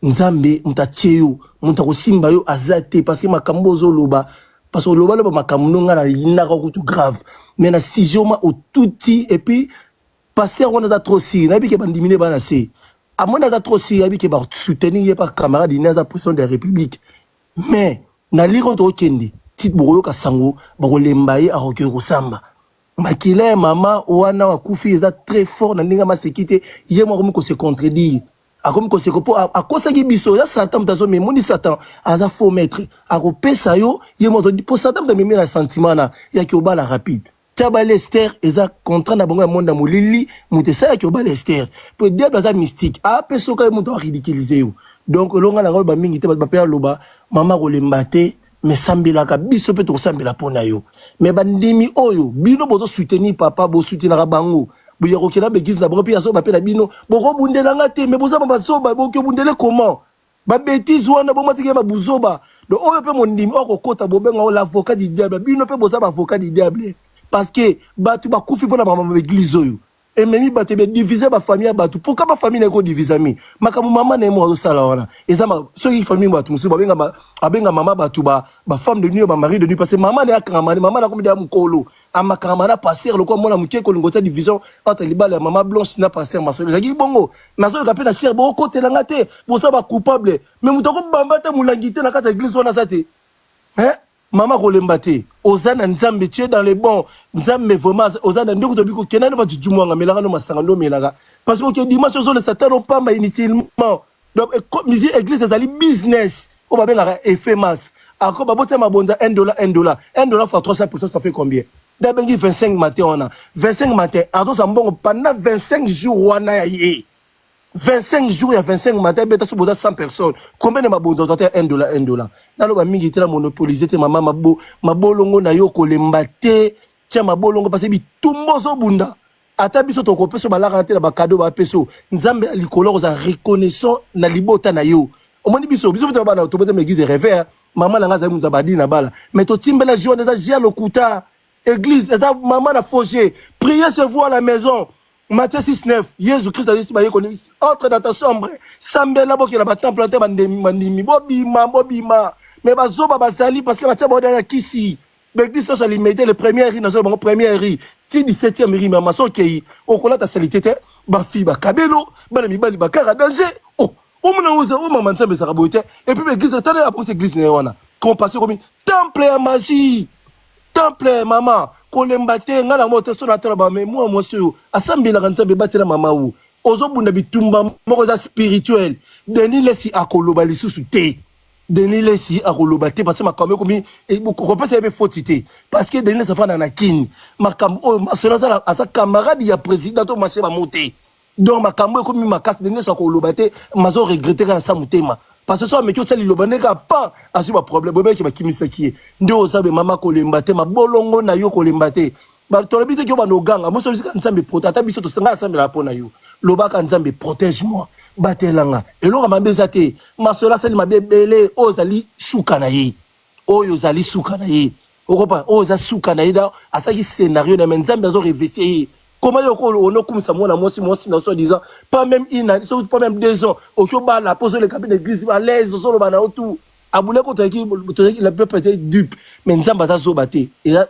nzambe mutatie yo mutako simba yo azate parce que makambo zo loba parce que loba loba makambo nga na yina ko tout grave mais na sijoma au touti et puis pasteur on a trop si na bi ke bandimine bana se amona za trop si abi ke ba soutenir ye par camarade ina za président de la République mais na liro to kende tit boyo ka sango ba ko lembaye a ko ko samba makile mama wana wa kufi eza très fort na ninga masekite ye mo ko se contredire a comme se ko a kosa ki biso ya satan mtazo mais moni satan aza faux maître a ko pesa yo ye mo to pour satan de même na sentiment na ya ki obala rapide taba Lester eza contrat na bango ya monde molili muté sala ki obala Lester pour diable eza mystique a peso ka mo to ridiculiser yo donc longa na ba mingi te ba pe loba mama ko lembate mais sambela ka biso pe to sambela pona yo mais bandimi oyo bino bozo soutenir papa bo soutenir bango boya ko kena begise na bango pe aso ba pe na bino boko bundela ngate mais boza ba soba bo ke bundele comment ba bêtise wana bo matike ba buzoba do oyo pe mondimi oko kota bo benga l'avocat du diable bino pe boza ba avocat du diable parce que batu ba kufi pona ba église oyo et même batu be diviser ba famille batu pourquoi ba famille na ko diviser mi makamu mama na mo sala wana ezama so ki famille batu musu ba benga mama batu ba femme de nuit ba mari de nuit parce que mama na akanga mama na ko de mukolo amakanga na passer le ko mona muke ko lingota division entre libala ya mama blanche na pasteur Marcelo zaki bongo na so ka pe na sir bo ko telanga te bo sa ba coupable mais mutako bamba te mulangite na kata église wana sate hein mama kolembate ozana nzambe tie dans les bons nzambe vraiment ozana ndeko to biko kenana ba jujumwanga melanga no masanga ndo melanga parce que dimanche zo le satan o pamba inutilement donc musique église ezali business o ba benga effet masse ako ba bote mabonda $1 fois 300% ça fait combien d'abengi 25 matin on a 25 matin ato sambongo pendant 25 jours wana ya ye 25 jours et 25 matin, bêta sous 100 personnes. Combien de ma bonne $1? Nalo ba mingi te la monopoliser te mama mabolongo na yo kolembate tia mabolongo parce que tumbo zo bunda. Ata biso to kopeso ba la renter ba cadeau ba peso. Nzambe likolo za reconnaissant na libota na yo. Omoni biso to ba na to bote l'église rêver. Maman na ngaza muta ba di na bala. Mais to timbela journée za jia lokuta. Église eta maman na foger. Priez chez vous à la maison. Matthieu 6:9, Jésus-Christ a dit entre dans ta chambre, sambela boki na ba temple te bandimi bobima mais bazoba bazali parce que batia boda na kisi l'église ça limité le premier riz na so bango premier riz ti 17e riz mais maso kei okola ta salité te ba fi ba kabelo bana mibali ba kara danger oh omuna oza o mama nsambe sa kaboite et puis l'église tane après cette église na wana compassion comme temple ya magie temple mama kolembate ngala moto so na tala ba mais moi monsieur asambela kanzambe batela mama ou ozobunda bitumba moko za spirituel deni lesi akoloba lisusu te deni lesi akoloba te parce que makambo komi ko pesa ebe fautité parce que deni lesi fana na kin makambo o masela za asa camarade ya président to marché ba monter donc makambo komi makasi deni lesi akoloba te mazo regretter kana sa mutema parce que so ameki otali lobaneka pa asu ba problème bobe ki ba kimisa ki nde ozabe mama kolembate mabolongo na yo kolembate ba tolobite ki ba no ganga mo so lisika nzambe protata biso to sanga nzambe la pona yo lobaka nzambe protège moi batelanga elonga mabeza te masola sali mabebele ozali suka na ye oyo zali suka na ye okopa oza suka na ye da asaki scénario na nzambe azo revêtir. Comment on a comme ça, moi, na so disant, pas même pas même 2 ans, au Kyoba, la pose le cabinet d'église, à l'aise, au sol, au tout. À Boulé, quand la peuple était dupe, mais Nzamba a zobaté. Et là,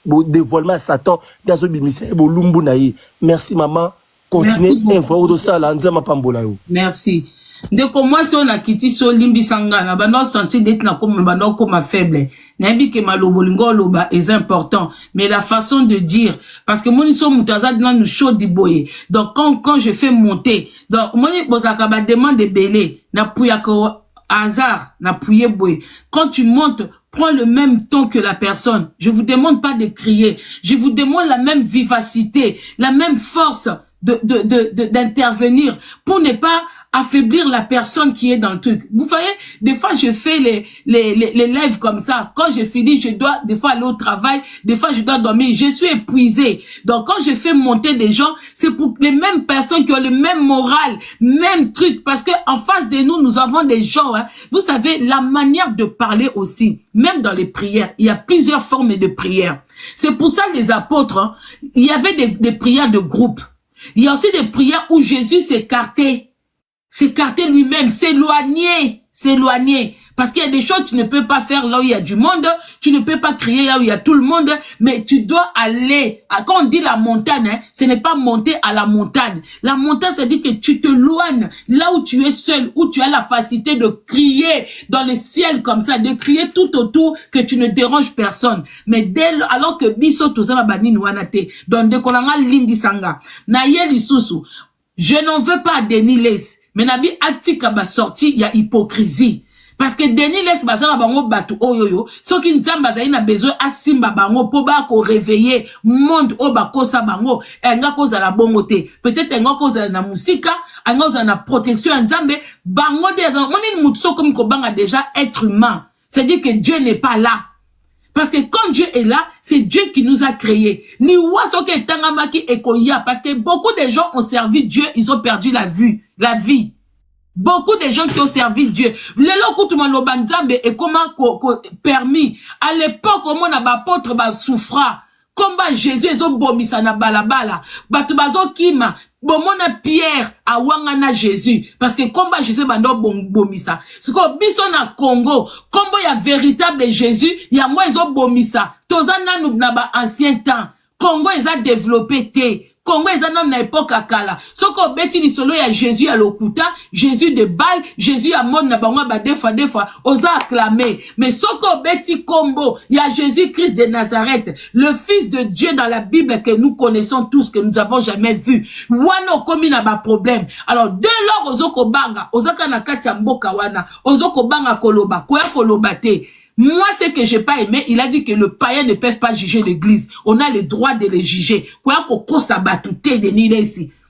dévoilement à Satan, dans ce bimissé, Bolumbu naï. Merci, maman. Continuez, info de ça, là, Nzamba Pambola. Merci. Ndeko moi si on a quitté so limbi sangana bando sentir d'être na comme bando comme faible nabi ke malobolingo loba est important mais la façon de dire parce que moni so mutaza dans nous chaud di boye donc quand je fais monter donc moni bozaka ba demande belé na puya ko hasard na puye boye quand tu montes prends le même ton que la personne. Je vous demande pas de crier. Je vous demande la même vivacité, la même force d'intervenir pour ne pas affaiblir la personne qui est dans le truc. Vous voyez, des fois je fais les lives comme ça. Quand je finis, je dois des fois aller au travail, des fois je dois dormir. Je suis épuisée. Donc quand je fais monter des gens, c'est pour les mêmes personnes qui ont le même moral, même truc. Parce que en face de nous, nous avons des gens. Hein. Vous savez, la manière de parler aussi, même dans les prières, il y a plusieurs formes de prières. C'est pour ça les apôtres, hein, il y avait des prières de groupe. Il y a aussi des prières où Jésus s'écartait lui-même, s'éloigner. Parce qu'il y a des choses que tu ne peux pas faire là où il y a du monde, tu ne peux pas crier là où il y a tout le monde, mais tu dois aller. Quand on dit la montagne, hein, ce n'est pas monter à la montagne. La montagne, ça dit que tu te loignes là où tu es seul, où tu as la facilité de crier dans le ciel comme ça, de crier tout autour que tu ne déranges personne. Mais alors que biso tozala banini wanate, donc de kolanga limdi sanga, na yeli susu, je n'en veux pas Denis Les, mais nabi atika ba sorti, il y a hypocrisie. Parce que Denis laisse bazana bango batu oyoyo, so ki nzamba za ina besoin asimba bango po ba ko réveiller monde o ba kosa bango, enga koza la bongote. Peut-être enga koza na musika, enga koza na protection nzambe, bango de moni mutso comme ko banga déjà être humain. C'est-à-dire que Dieu n'est pas là. Parce que quand Dieu est là, c'est Dieu qui nous a créés. Ni wasoke tangamaki ekoya, parce que beaucoup de gens ont servi Dieu, ils ont perdu la vie. Beaucoup de gens qui ont servi Dieu. Lelo kutuma lobanzambe et comment permis. À l'époque, on a apôtre ba souffra. Combat Jésus ezo bomisa na balabala. Batu bazo kima. Bomona Pierre a wangana Jésus. Parce que combat Jésus bando bomisa. Siko biso na Congo. Combo ya véritable Jésus. Ya moi ezo bomisa. Tozana na ba ancien temps. Congo eza développé te. Congo est un homme à l'époque à Kala. Soko beti ni solo ya Jésus à l'Okuta, Jésus de Bâle, Jésus à Mon na bango ba des fois, osa acclamer. Mais soko beti combo, il y a Jésus-Christ de Nazareth, le fils de Dieu dans la Bible que nous connaissons tous, que nous avons jamais vu. Wano komi na ba problème. Alors, dès lors, ozoko banga, ozaka na kati ya mboka wana, ozoko banga koloba, koya koloba te. Moi, ce que j'ai pas aimé, il a dit que le païen ne peut pas juger l'église. On a le droit de les juger.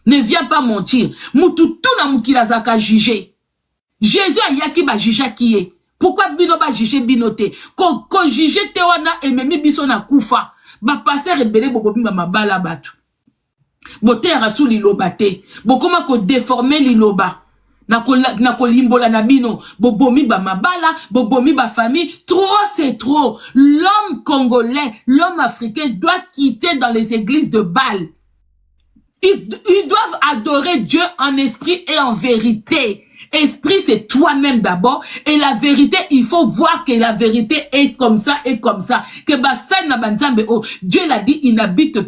Ne viens pas mentir. Jésus a yaki ba juger qui est. Pourquoi bino ba juger binoté? Ko juger te wana ememi biso na kufa. Ba passer rebelle bobobi ba mabala batu. Bote rasu liloba te. Bokoma ko déformer liloba. Na kolimbola na bino, bobomi ba mabala, bobomi ba famille, trop c'est trop. L'homme congolais, l'homme africain doit quitter dans les églises de Baal. Ils doivent adorer Dieu en esprit et en vérité. Esprit, c'est toi-même d'abord. Et la vérité, il faut voir que la vérité est comme ça et comme ça. Que Dieu l'a dit, il n'habite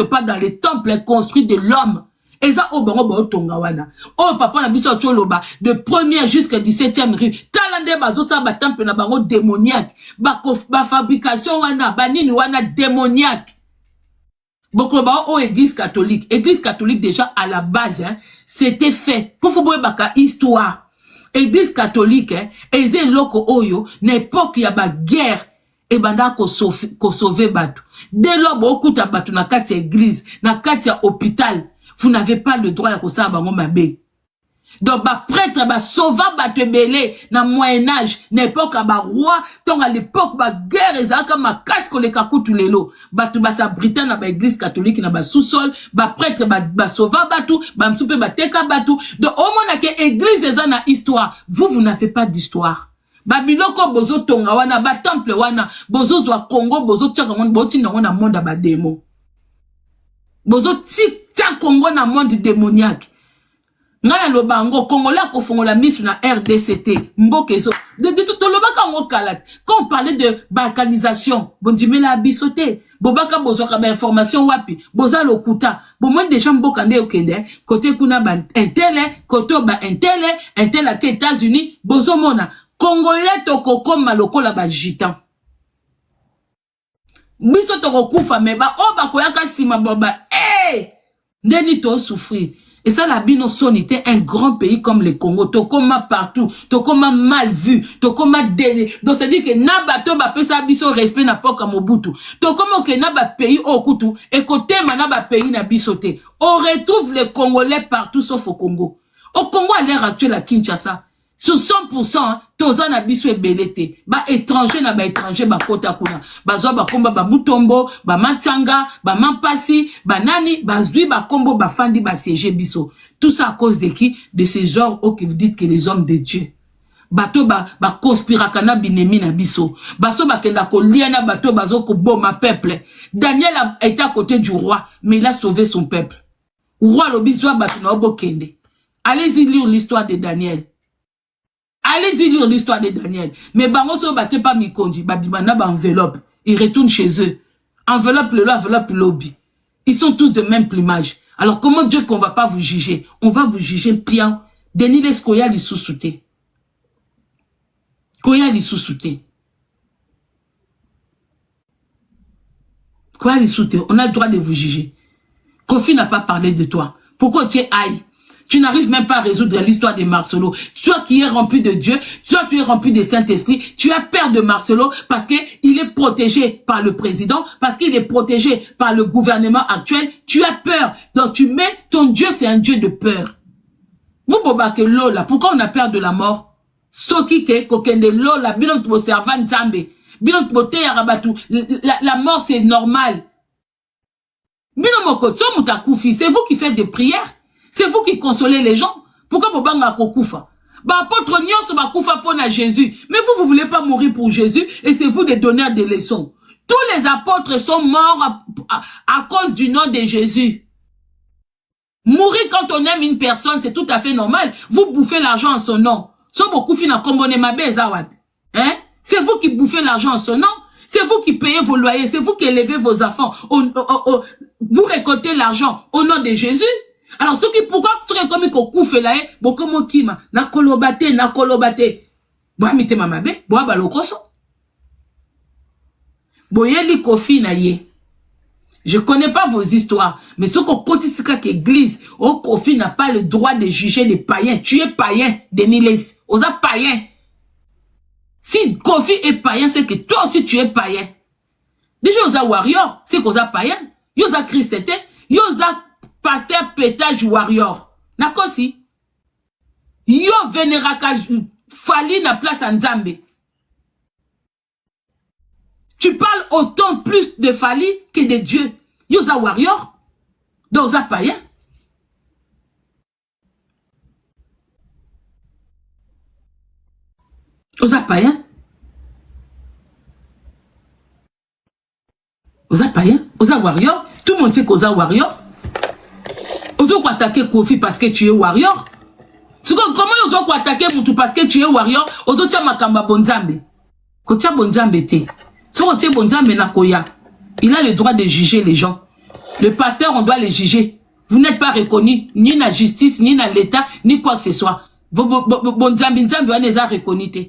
pas dans les temples construits de l'homme. Et ça, papa na biso choloba, de 1er jusqu'à 17e rue. Talande bazo sa ba temple na bango démoniaque. Ba fabrication wana, banini wana démoniaque. Bokloba au église catholique. Église catholique déjà à la base, hein, c'était fait. Pour faut baka histoire. Église catholique, hein, eze loko oyo, n'époque ya ba guerre. Et banda ko sauver batu. Dès lors, beaucoup ta batu na kati ya église, na kati ya hôpital. Vous n'avez pas le droit à ça bango mabe. Donc ba prêtre ba sauva ba te belé na Moyen-Âge, n'époque ba roi, tant à l'époque ba guerre ezaka ma casque le kakutu lelo. Ba tu ba sa Britannique na ba église catholique na ba sous-sol, ba prêtre ba sauva batu, ba mtupe ba teka batu. Donc au moins que église ezana histoire, vous n'avez pas d'histoire. Babiloko bozo tonga wana ba temple wana, bozo zwa Congo, bozo tchaka mon boti na wana monde ba démo. Bozo tia Congo na monde démoniaque. ngana lobango Congolais ko fongola misu na RDCT mbokezo de tout lobaka ngo kala quand on parlait de balkanisation bondimela abisoté bobaka bozoka ba information wapi boza lokuta bo moins des gens mbokande okende côté kuna ba intele côté ba intele ke États-Unis bozomona Congolais tokokoma lokola ba gitan biso tokokufa meba o bakoyaka sima boba ndeni to souffrir. Et ça, la bino sonité, un grand pays comme le Congo, tokoma partout, tokoma mal vu, tokoma déné. Donc, c'est dire que na bato ba pesa biso respect na poka mobutu. Tokoma ke na ba pays au kutu, et côté na ba pays na bisoté. On retrouve les Congolais partout sauf au Congo. Au Congo, à l'heure actuelle, à Kinshasa, sur 100%, toza na biso ebelete. Ba étranger na ba étranger ba kota kuna. Ba zo ba komba ba mutombo, ba matanga, ba mampasi, ba nani, ba zui ba kombo, ba fandi ba siège biso. Tout ça à cause de qui? De ces genres que vous dites que les hommes de Dieu. Bato ba conspiraka na binemi na biso. Baso ba kenda ko lia na bato bazo ko boma peuple. Daniel a été à côté du roi, mais il a sauvé son peuple. Roi lo bizwa bato na obo kende. Allez-y lire l'histoire de Daniel. Allez-y lire l'histoire de Daniel. Mais bango so bate pas mikonji, babimana ba enveloppe. Ils retournent chez eux. Enveloppe le enveloppe lobby. Ils sont tous de même plumage. Alors comment dire qu'on va pas vous juger? On va vous juger pian. Denis Leskoya li sous-souté. Koya li sous-souté. Koya li sous-souté. On a le droit de vous juger. Kofi n'a pas parlé de toi. Pourquoi tu es aïe? Tu n'arrives même pas à résoudre l'histoire de Marcelo. Toi qui es rempli de Dieu, toi tu es rempli de Saint-Esprit, tu as peur de Marcelo parce qu'il est protégé par le président, parce qu'il est protégé par le gouvernement actuel. Tu as peur. Donc tu mets ton Dieu, c'est un Dieu de peur. Vous bobake lola, pourquoi on a peur de la mort? Soki ke kokende lola, bilon tbo servan zambe, bilon tbo te yarabatu, la mort c'est normal. Bilon moko, so mutakoufi, c'est vous qui faites des prières. C'est vous qui consolez les gens. Pourquoi vous banga kokoufa? Bah, apôtre Nyos ba koufa pona Jésus. Mais vous voulez pas mourir pour Jésus et c'est vous des donneurs de leçons. Tous les apôtres sont morts à cause du nom de Jésus. Mourir quand on aime une personne, c'est tout à fait normal. Vous bouffez l'argent en son nom. So beaucoup fina kombone mabe zawad. Hein? C'est vous qui bouffez l'argent en son nom. C'est vous qui payez vos loyers. C'est vous qui élevez vos enfants. Vous récoltez l'argent au nom de Jésus. Alors, ceux qui, pourquoi, ceux qui comme qu'on couffe là, beaucoup mo kima, na kolobate. Boa mite mamabe, boa balokoso. Boye li kofi na ye. Je connais pas vos histoires, mais ceux qu'on continue qu'à l'église, au kofi n'a pas le droit de juger les païens. Tu es païen, Denis, osa païen. Si Kofi est païen, c'est que toi aussi tu es païen. Déjà, osa warrior, c'est qu'osa païen. Yosa Christete, yosa pasteur pétage warrior. Nako si. Yo vénéraka fali na place en Nzambe. Tu parles autant plus de Fali que de Dieu. Yosa warrior. Donc ça païen. Osa païen. Osa païen. Osa warrior. Tout le monde sait qu'osa warrior. Oso ko attaquer Kofi parce que tu es warrior. Comment oso ko attaquer Moutou parce que tu es warrior? Oso tia makamba bonzambe. Ko tia bonzambe te. So tia bonzambe na koya. Il a le droit de juger les gens. Le pasteur, on doit les juger. Vous n'êtes pas reconnu ni la justice, ni dans l'État, ni quoi que ce soit. Bonzambe nzambe on les a reconnus te.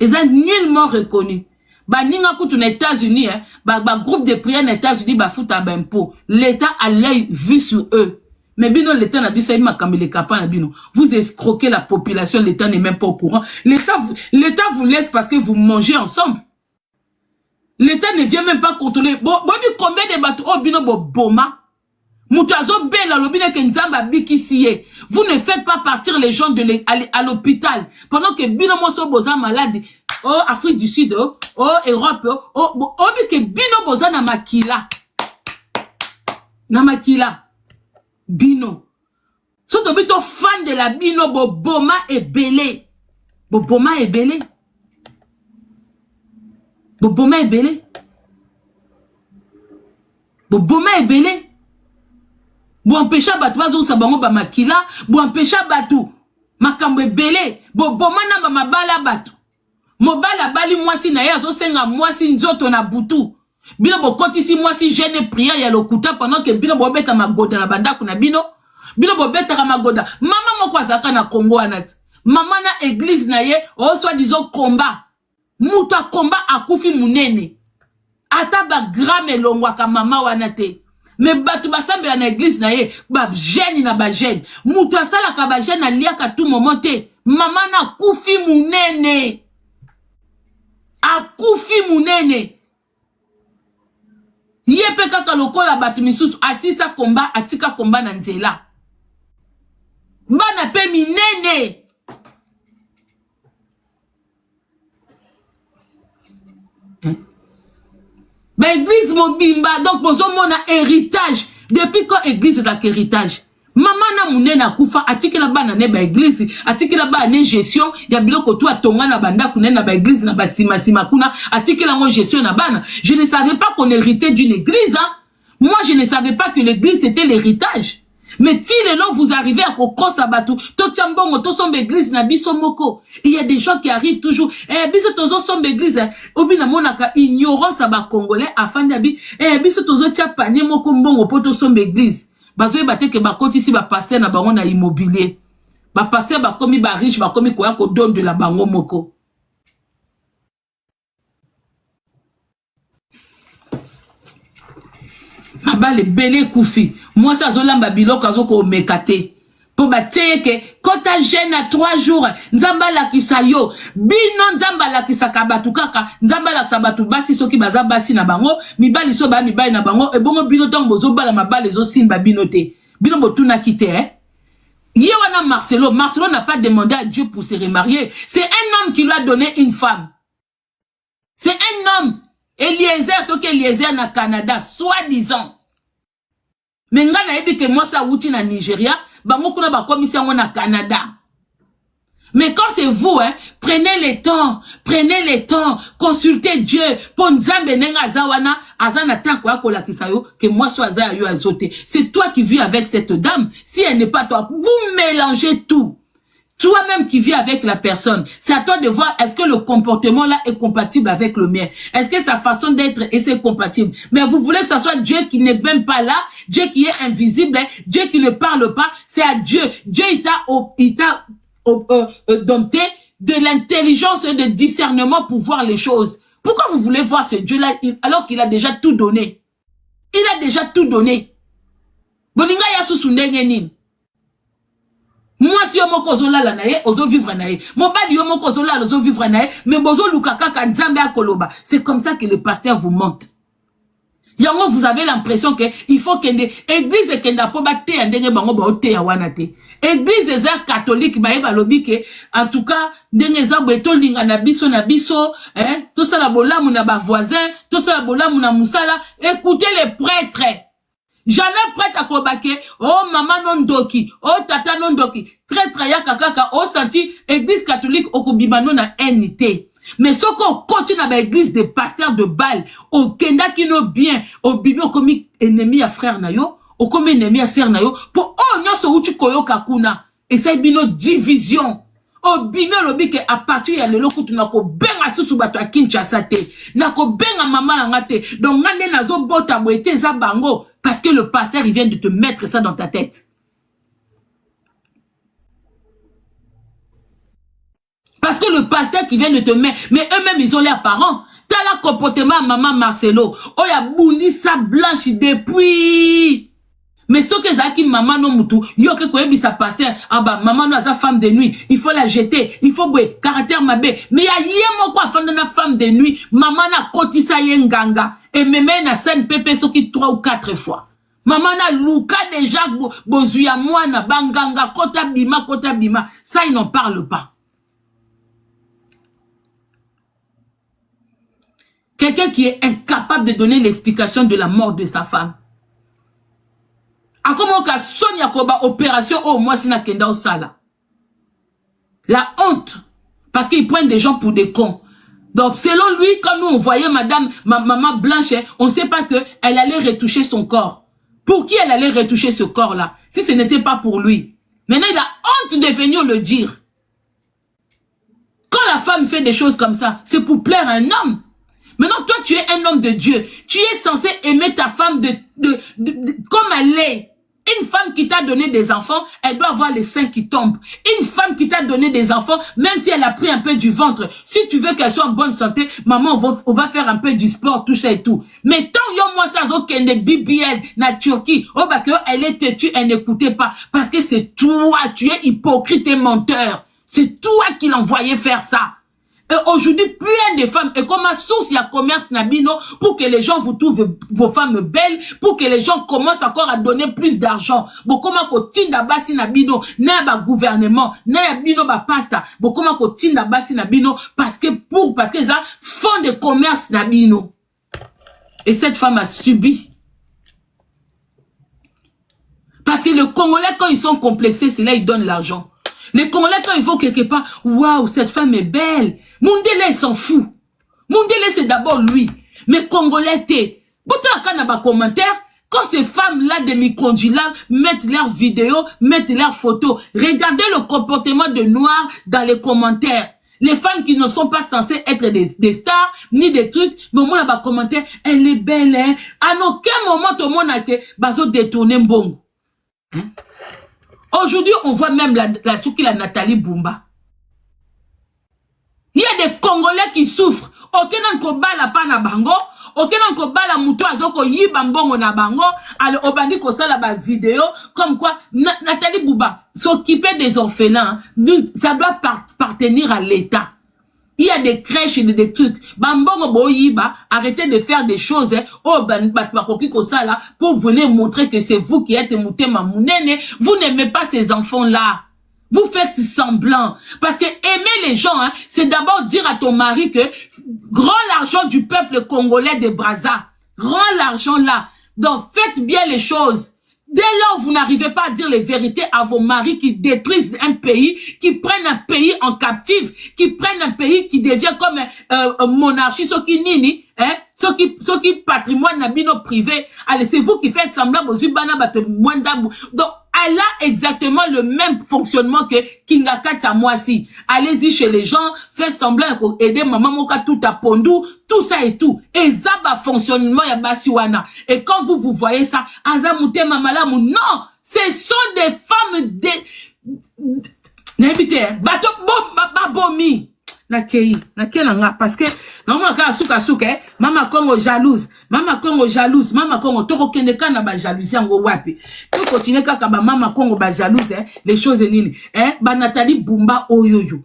Ils ont nullement reconnu. Ba ninga kutu na États-Unis, hein, ba groupe de prière na États-Unis ba fouta ba impôt. L'État a l'œil vu sur eux. Mais bino l'État n'a pas vous escroquez la population, l'État n'est même pas au courant. L'État vous laisse parce que vous mangez ensemble. L'État ne vient même pas contrôler. Bon, combien de bateaux oh bino bo boma? Moutazo bela lobine ke nzamba bikisiye. Vous ne faites pas partir les gens à l'hôpital pendant que bino moso boza malade. Oh Afrique du Sud, oh Europe, oh que bino boza na makila. Na makila. Bino. Soto bito fan de la bino boboma et belé. Boboma et belé. Boboma et belé. Boboma et belé. Bo empêcha batu bazo sabango ba makila, bo empêcha batu makambo ebele, bo bomana ba mabala batu. Mobala bali mwasi na ye azosenga mwasi nzoto na butu. Bino bo kotisi mwasi jeune prière ya lokuta pendant que bino bo beta magoda na bandako na bino. Bino bo beta magoda. Mama moko azaka na Congo anati. Mama na église na ye o soit disons combat. Muta combat akufi munene. Ata ba grame longwa ka mama wanate. Mais batu basambela na église na ye ba jeune na ba jeune. Muta sala ka ba jeune aliaka tout moment te. Mama na kufi munene. Akufi munene. Yepe kaka lokola batu misusu asisa komba atika komba na nzela. Bana pe minene. Ba église mobimba donc bozo mona héritage. Depuis quand église est avec héritage? Maman na munene akufa atikela bana ne ba église atikela ba ne gestion ya biloko tu atonga na banda kunena na ba église na ba sima kuna atikela ngo gestion na bana. Je ne savais pas qu'on héritait d'une église hein. Moi je ne savais pas que l'église c'était l'héritage. Mais si les lots vous arrivez à kokosa batu to tiambongo to sombe église na biso moko. Il y a des gens qui arrivent toujours biso tozo sombe église obi na monaka ignorance ba congolais afin d'abi biso tozo tia panier moko mbongo poto sombe église. Bazoye bateke bakoti si ba passer na bango na immobilier. Ba passer ba komi ba riche ba komi koya ko don de la bango moko. Mabale belé koufi. Moi ça zolamba biloko azoko mekate. Po bateke kota jeune à 3 jours nzamba la kisayo bino nzamba la kisaka batu kaka nzamba la sabatu basi soki baza basi na bango mibali so ba mibali na bango e bongo bino tango bozo bala mabale zo simba bino te bino botuna kite Yewana Marcelo n'a pas demandé à Dieu pour se remarier, c'est un homme qui lui a donné une femme. C'est un homme Eliezer soki Eliezer na Canada soi-disant. Mais nga na yebi que moi ça wuti na Nigeria bango kuna ba commission na Canada. Mais quand c'est vous, prenez le temps, consultez Dieu, pour nzambe nenga zawana, azana tanko ya kola kisayo, que moi sois za yo azote. C'est toi qui vis avec cette dame. Si elle n'est pas toi, vous mélangez tout. Toi-même qui vis avec la personne, c'est à toi de voir est-ce que le comportement là est compatible avec le mien. Est-ce que sa façon d'être est compatible. Mais vous voulez que ce soit Dieu qui n'est même pas là, Dieu qui est invisible, Dieu qui ne parle pas, c'est à Dieu. Dieu il t'a dompté de l'intelligence et de discernement pour voir les choses. Pourquoi vous voulez voir ce Dieu-là alors qu'il a déjà tout donné? Il a déjà tout donné. Bolinga yasu nini. Moi si yo moko ozolala na ye ozo vivre na ye. Mobali yo moko ozolala ozo vivre na ye, mais bozo lukaka ka nzambe akoloba. C'est comme ça que le pasteur vous monte. Yango vous avez l'impression que il faut que l'église kenda po ba te ndenge bango ba ote ya wana te. Église eza catholique ba eba lobi ke en tout cas ndenge za boeto linga na biso to sala bolamu na ba voisin, to sala bolamu na musala, écoutez les prêtres. Jamais prêtre à kobake, oh maman non doki, oh tata non doki, traître ya kakaka, oh senti église catholique okubimano na NT. Mais ce qu'on continue à l'église des pasteurs de Baal, au Kenda qui nous bien, au bibi au comme ennemi à frère nayo, au comme ennemi à sœur nayo, pour oh nyoso uchi koyo kakuna, et ça bino division. Au bino lobi que à partir ya lelo kutu nako benga susu bato a Kinshasa te, nako benga mama ngate, donc ngane nazo bota boete za bango, parce que le pasteur il vient de te mettre ça dans ta tête. Parce que le pasteur qui vient de te mettre, mais eux-mêmes ils ont leurs parents. T'as la comportement maman Marcelo. Oh ya bundi sa blanche depuis. Mais ce que Zaki maman no mutu, yo ke koyebi sa pasteur, ah bah maman no sa femme de nuit, il faut la jeter, il faut bouer caractère mabé. Mais ya yemo quoi femme na femme de nuit, maman na kotisa yenganga et même na scène pépé soki 3 ou 4 fois. Maman na luka déjà bozuya mwana banganga kota bima, ça ils n'en parlent pas. Quelqu'un qui est incapable de donner l'explication de la mort de sa femme. A comment ka Sonia Koba opération au moins sina kenda au sala. La honte. Parce qu'ils prennent des gens pour des cons. Donc selon lui, quand nous on voyait maman Blanche, on ne sait pas que elle allait retoucher son corps. Pour qui elle allait retoucher ce corps-là, si ce n'était pas pour lui? Maintenant, il a honte de venir le dire. Quand la femme fait des choses comme ça, c'est pour plaire à un homme. Maintenant, toi, tu es un homme de Dieu. Tu es censé aimer ta femme comme elle est. Une femme qui t'a donné des enfants, elle doit avoir les seins qui tombent. Une femme qui t'a donné des enfants, même si elle a pris un peu du ventre, si tu veux qu'elle soit en bonne santé, maman, on va faire un peu du sport, tout ça et tout. Mais tant yo moi ça zo kende BBL na Turquie, oh bah que elle est têtue, elle n'écoutait pas. Parce que c'est toi, tu es hypocrite et menteur. C'est toi qui l'envoyais faire ça. Et aujourd'hui, plein de femmes, et comme ma source, il y a commerce nabino, pour que les gens vous trouvent vos femmes belles, pour que les gens commencent encore à donner plus d'argent. Bon, comment qu'on tinda basi nabino, n'a ba gouvernement, n'a bino ba pasta, bon, comment qu'on tinda basi nabino, parce que ça font de commerce nabino. Et cette femme a subi. Parce que les Congolais, quand ils sont complexés, c'est là ils donnent l'argent. Les Congolais, quand ils vont quelque part, waouh, cette femme est belle. Mundele, il s'en fout. Mundele, c'est d'abord lui. Mais Congolais, t'es. Commentaire, quand ces femmes-là, des microndulats, mettent leurs vidéos, mettent leurs photos, regardez le comportement de Noirs dans les commentaires. Les femmes qui ne sont pas censées être des stars, ni des trucs, mais au moins, là-bas, commentaire, elle est belle, hein. À aucun moment, tout le monde a été, bazo détourné mbongo. Hein? Aujourd'hui, on voit même la Nathalie Bumba. Il y a des Congolais qui souffrent. Aucun n'en bala pas na bango. Aucun n'en bala muto azoko yiba mbongo na bango. Alors, obandi ko sala ba vidéo. Comme quoi, Nathalie Bumba, s'occuper des orphelins, ça doit appartenir à l'État. Il y a des crèches et des trucs. Bambongo boyiba, arrêtez de faire des choses, hein. Oh, pour venir montrer que c'est vous qui êtes mutema munene. Vous n'aimez pas ces enfants-là. Vous faites semblant. Parce que aimer les gens, hein, c'est d'abord dire à ton mari que grand l'argent du peuple congolais de Brazza. Grand l'argent là. Donc, faites bien les choses. Dès lors, vous n'arrivez pas à dire les vérités à vos maris qui détruisent un pays, qui prennent un pays en captif, qui prennent un pays qui devient comme une monarchie, ce qui nini, hein, ce qui patrimoine nabino privé. Allez, c'est vous qui faites semblant aux ubana bato mwandabu. Donc, elle a exactement le même fonctionnement que Kingaka Tamwasi. Allez-y chez les gens, faites semblant pour aider maman moka tout à pondou, tout ça et tout. Et ça va fonctionnement ya basiwana. Et quand vous voyez ça, azamute mamalamu, non, ce sont des femmes n'habitez, bato babomi. Nakei nanga parce que normalement quand suka mama Congo jalouse mama Congo toko kende kana ba jalousie ngo wapi tu continue kaka ba mama Congo ba jalouse les choses nini ba Nathalie Bumba oyoyo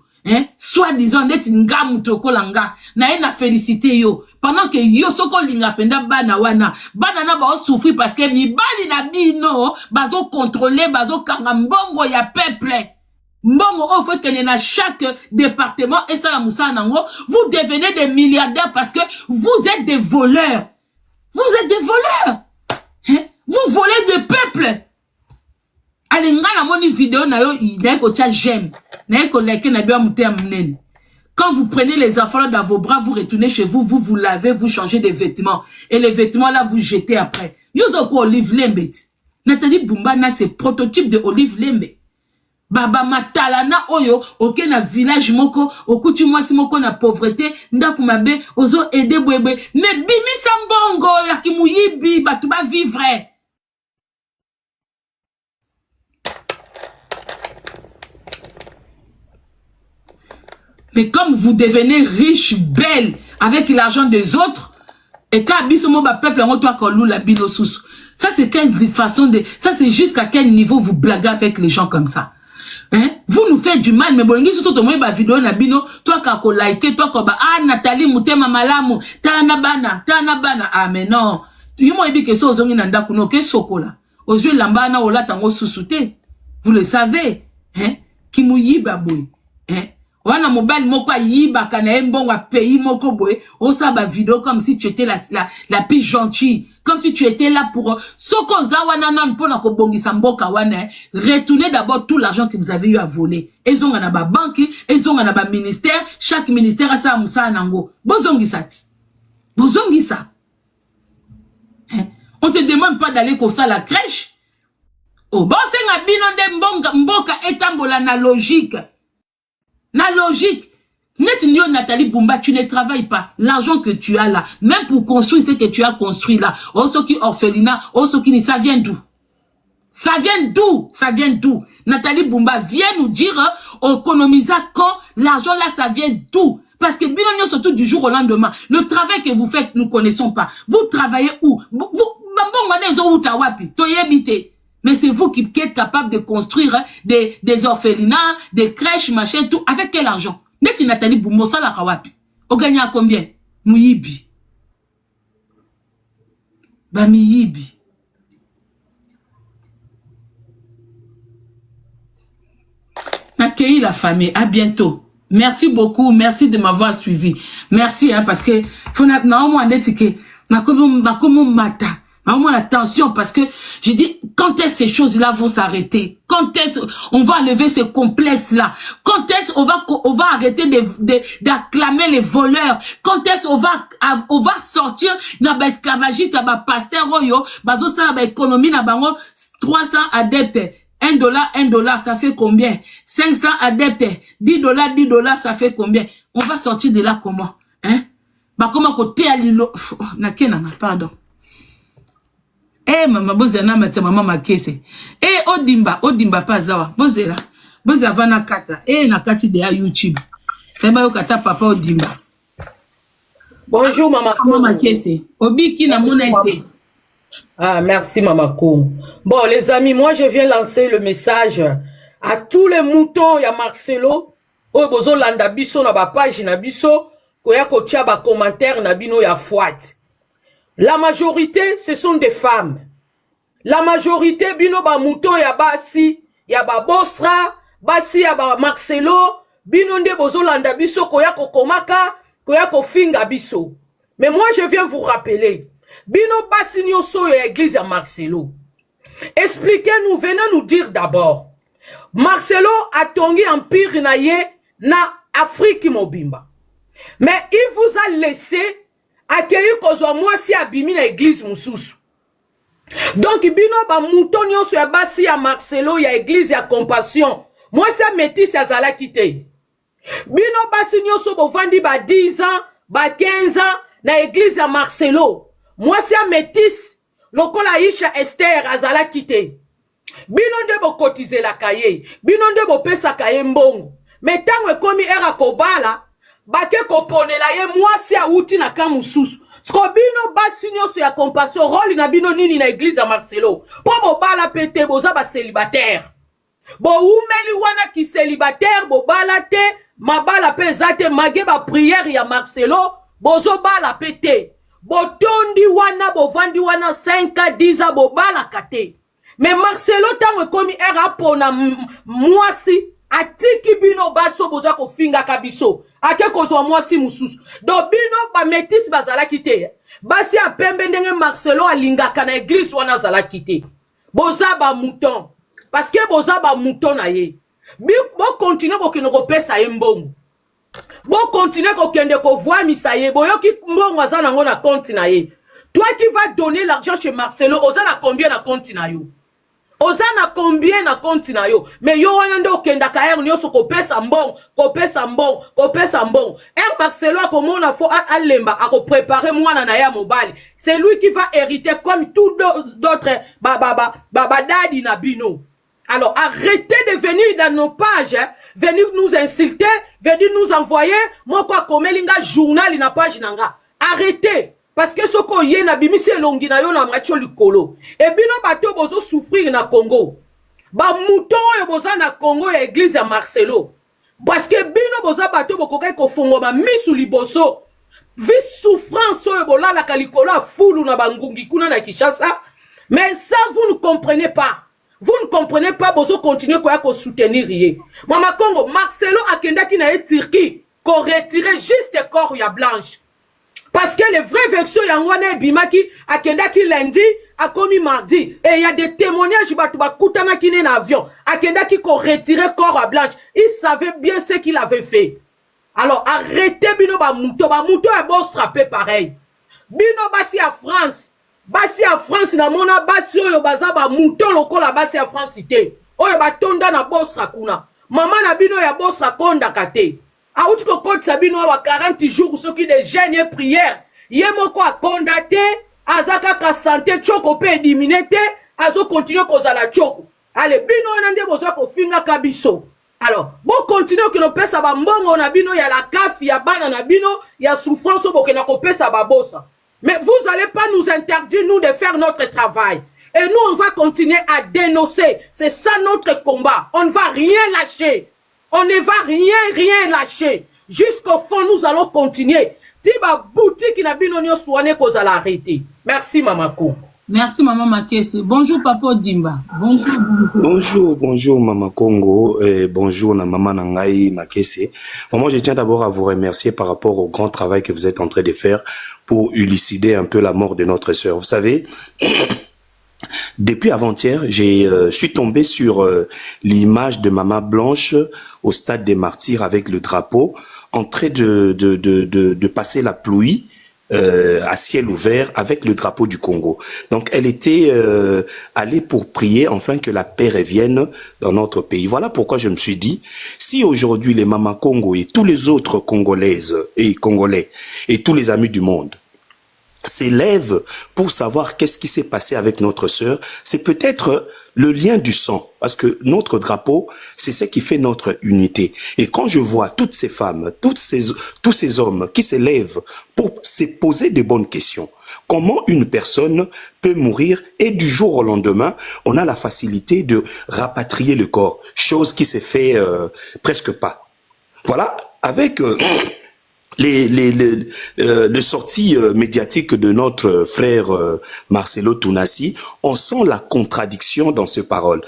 soi-disant net ngamu tokolanga na ena félicité yo pendant que yo soko linga penda bana wana bana na ba souffrir parce que ni bali na bino bazo contrôler bazo kanga mbongo ya peuple. Mbongo offre que dans chaque département et ça la moussa nango, vous devenez des milliardaires parce que vous êtes des voleurs. Vous êtes des voleurs. Hein? Vous volez des peuples. Allez, nga moni vidéo na yo, n'a ko tia j'aime. N'a ko like na bien monter amnen. Quand vous prenez les enfants dans vos bras, vous retournez chez vous, vous lavez, vous changez des vêtements et les vêtements là vous jetez après. Yozo ko Olive Lembe. Nathalie Bumba na c'est prototype de Olive Lembe. Baba matalana oyo oke na village moko okuti mwasi moko na pauvreté ndaku mabe ozo aider bwebe mais bimisa mbongo ya kimuyibi batu ba vivre. Mais comme vous devenez riche, belle avec l'argent des autres et quand bisomo ba peuple en toi kolou la bino sous. Ça c'est quelle façon de ça c'est jusqu'à quel niveau vous blaguez avec les gens comme ça. Hein? Vous nous faites du mal, mais bon, si vous avez vidéo na bino, toi kako like, toi ko ba Nathalie mutema malamu, tana bana, ah mais non. Tu m'as dit que ça ozongi na ndaku no ke sokola. Ozwe lambana ola tango susute. Vous le savez, hein? Kimuyiba boy, hein? Wana mobile moko yiba kana mbongo a pays moko boy, on sa ba vidéo comme si tu étais la plus gentille. Comme si tu étais là pour soko zawana nan pona ko bongisa mboka wana. Retournez d'abord tout l'argent que vous avez eu à voler. Ezonga na ba banque, ezonga na ba ministère, chaque ministère a sa musa nango. Bozongi ça. Bozongi ça. On te demande pas d'aller comme ça à la crèche. Oh, bon, c'est nga bino de mboka etambola na logique. Na logique. Net Nathalie Bumba, tu ne travailles pas. L'argent que tu as là, même pour construire ce que tu as construit là, oh, qui orphelinat, oh, qui ça vient d'où? Ça vient d'où? Ça vient d'où? Nathalie Bumba vient nous dire, économiser quand l'argent là, ça vient d'où? Parce que Binonio, surtout du jour au lendemain, le travail que vous faites, nous ne connaissons pas. Vous travaillez où? Mais c'est vous qui êtes capable de construire des orphelinats, des crèches, machin, tout. Avec quel argent? Neti Nathalie Bumba, ça la rawapi. On gagne à combien? Mouyibi. Bamiyibi. Accueillir la famille. À bientôt. Merci beaucoup. Merci de m'avoir suivi. Merci, hein, parce que, faut na attention, parce que, j'ai dit, quand est-ce ces choses-là vont s'arrêter? Quand est-ce on va enlever ces complexes-là? Quand est-ce on va arrêter d'acclamer les voleurs? Quand est-ce on va sortir dans l'esclavagiste, dans le pasteur, bazo ça, dans l'économie, dans 300 adeptes. $1, ça fait combien? 500 adeptes, $10, ça fait combien? On va sortir de là comment? Hein? Bah, comment côté à l'îlot? Pardon. Eh, maman, bozena, maman, ma kese. Eh, odimba, pas zawa. Bozela. Bozava na kata. Eh, na kati de YouTube. Feba yo kata papa odimba. Bonjour, maman. Maman, ma kese. Obiki na monente. Ah, merci, Maman Congo. Bon, les amis, moi, je viens lancer le message à tous les moutons. Il y a Marcelo. Oh, bozo landa biso na ba page na biso. Koya ko tia ba commentaire na bino ya fouat. La majorité, ce sont des femmes. La majorité, bino ba mouton ya basi, ya ba bosra, basi ya ba Marcelo, bino nde bozo landa biso koya ko komaka, koya ko finga biso. Mais moi, je viens vous rappeler. Bino basi nyonso ya église ya Marcelo. Expliquez-nous, venez nous dire d'abord. Marcelo a tongi empire na ye na Afrique mobimba. Mais il vous a laissé accueillir kozwa mwasi abimi na église mususu. Donc bino ba mouton nyonso ya basi ya Marcelo ya église ya compassion. Mwasi ya métis ya zala kite. Bino basi nyonso bovandi ba 10 ans, ba 15 ans na église ya Marcelo. Mwasi ya métis lokola Isha Esther azala kite. Bino nde bo kotize la kaye. Bino nde bo pesa kaye mbongo. Mais tango ekomi era kobala, bake koponela ye mwasi ya uti na kamususu. Sko bino basi nyonso ya compassion roli na bino nini na église ya Marcelo. Po bo bala pete boza ba célibataire. Bo umeli wana ki célibataire bo bala te, mabala pe zate mage ba prière ya Marcelo, bozo bala pete. Botondi wana bovandi wana 5 10 bo bala kate. Mais Marcelo tango ekomi era pona mwasi atiki bino baso boza ko finga kabiso. Ake kozwa mwasi mususu. Do bino ba métis bazala kite. Basi a pembe ndenge Marcelo alingaka na église wana zala kite. Boza ba mouton. Parce que boza ba mouton na ye. Bo continue ko kino ko pesa ye mbongo. Bo continue ko kende ko voir misaye. Boyoki mbongo azana ngo na compte na ye. Toi qui vas donner l'argent chez Marcelo, ozana combien na compte na yo? Ozana combien na compte na yo? Mais yo wana ndo kenda ka er nyoso ko pesa mbongo, ko pesa mbongo, ko pesa mbongo. Marcelo a comment on faut alemba a ko préparer mwana na ya mobali. C'est lui qui va hériter comme tous d'autres daddy na bino. Alors arrêtez de venir dans nos pages, hein, venir nous insulter, venir nous envoyer moi quoi komelinga journal na page nanga. Arrêtez. Parce que ce qu'on y a, bimisi elongi na yo na mracho likolo. Et bino bato bozo souffrir na Congo. Ba mouton yo boza na Congo ya église ya Marcelo. Parce que bino boza bato bokokai kofungo ba misu liboso. Vi souffrance yo bola la kalikolo a fulu na bangungi kuna na Kinshasa. Mais ça vous ne comprenez pas. Vous ne comprenez pas bozo continuer ko soutenir yé. Mama Congo Marcelo akendaki na Turquie ko retirer juste corps ya blanche. Parce que les vrais versions yangwana bimaki akendaki lundi akomi mardi et il y a des témoignages batuba kutana kine na avion akendaki ko retirer corps à blanche. Il savait bien ce qu'il avait fait. Alors arrêtez bino ba mouton e bon strapé pareil. Bino basi à France basi ya France na mona basi oyo baza ba mouton lokola basi ya France te oyo batonda na bosa kuna mama na bino ya bosa konda kate auti ko kotsa bino wa 40 jours soki de jeûne et prière ye moko akonda te azaka ka santé choko pe diminuer te azo continuer kozala choko ale bino na nde bozo ko finga kabiso alors bon continuer que no pesa ba mbongo na bino ya la kafi ya bana na bino ya souffrance boke na ko pesa ba bosa. Mais vous n'allez pas nous interdire, nous, de faire notre travail. Et nous, on va continuer à dénoncer. C'est ça notre combat. On ne va rien lâcher. On ne va rien lâcher. Jusqu'au fond, nous allons continuer. Tiba boutique na binonio soigné qu'on a arrêté. Merci, Mamako. Merci, Maman Makese. Bonjour, Papa Dimba. Bonjour, Maman Congo. Et bonjour, Maman Nangaï Makese. Moi, je tiens d'abord à vous remercier par rapport au grand travail que vous êtes en train de faire pour élucider un peu la mort de notre sœur. Vous savez, depuis avant-hier, je suis tombé sur l'image de Maman Blanche au stade des Martyrs avec le drapeau, en train de passer la pluie. À ciel ouvert avec le drapeau du Congo. Donc elle était allée pour prier enfin que la paix revienne dans notre pays. Voilà pourquoi je me suis dit, si aujourd'hui les Mama Congo et tous les autres Congolaises et Congolais et tous les amis du monde s'élèvent pour savoir qu'est-ce qui s'est passé avec notre sœur, c'est peut-être le lien du sang, parce que notre drapeau, c'est ce qui fait notre unité. Et quand je vois toutes ces femmes, tous ces hommes qui s'élèvent pour se poser de bonnes questions, comment une personne peut mourir et du jour au lendemain, on a la facilité de rapatrier le corps, chose qui s'est fait presque pas. Voilà, avec les sorties médiatiques de notre frère Marcelo Tounassi, on sent la contradiction dans ses paroles,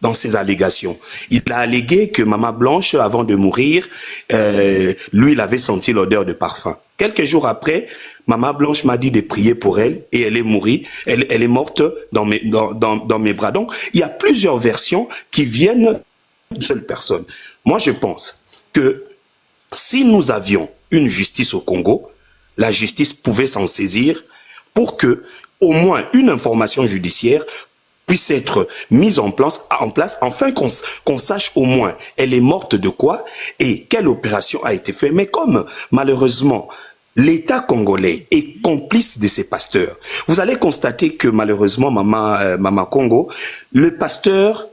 dans ses allégations. Il a allégué que Maman Blanche, avant de mourir, lui, il avait senti l'odeur de parfum. Quelques jours après, Maman Blanche m'a dit de prier pour elle et elle est morte, elle est morte dans mes bras. Donc, il y a plusieurs versions qui viennent d'une seule personne. Moi, je pense que si nous avions une justice au Congo, la justice pouvait s'en saisir pour que au moins une information judiciaire puisse être mise en place afin qu'on sache au moins elle est morte de quoi et quelle opération a été faite. Mais comme malheureusement l'État congolais est complice de ces pasteurs, vous allez constater que malheureusement Maman Congo, le pasteur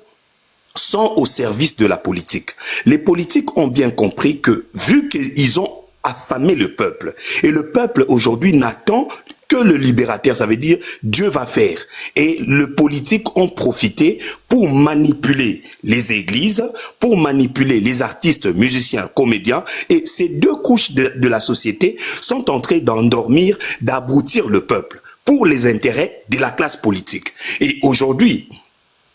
sont au service de la politique. Les politiques ont bien compris que vu qu'ils ont affamé le peuple, et le peuple aujourd'hui n'attend que le libérateur, ça veut dire Dieu va faire. Et les politiques ont profité pour manipuler les églises, pour manipuler les artistes, musiciens, comédiens, et ces deux couches de la société sont en train d'endormir, d'abrutir le peuple pour les intérêts de la classe politique. Et aujourd'hui,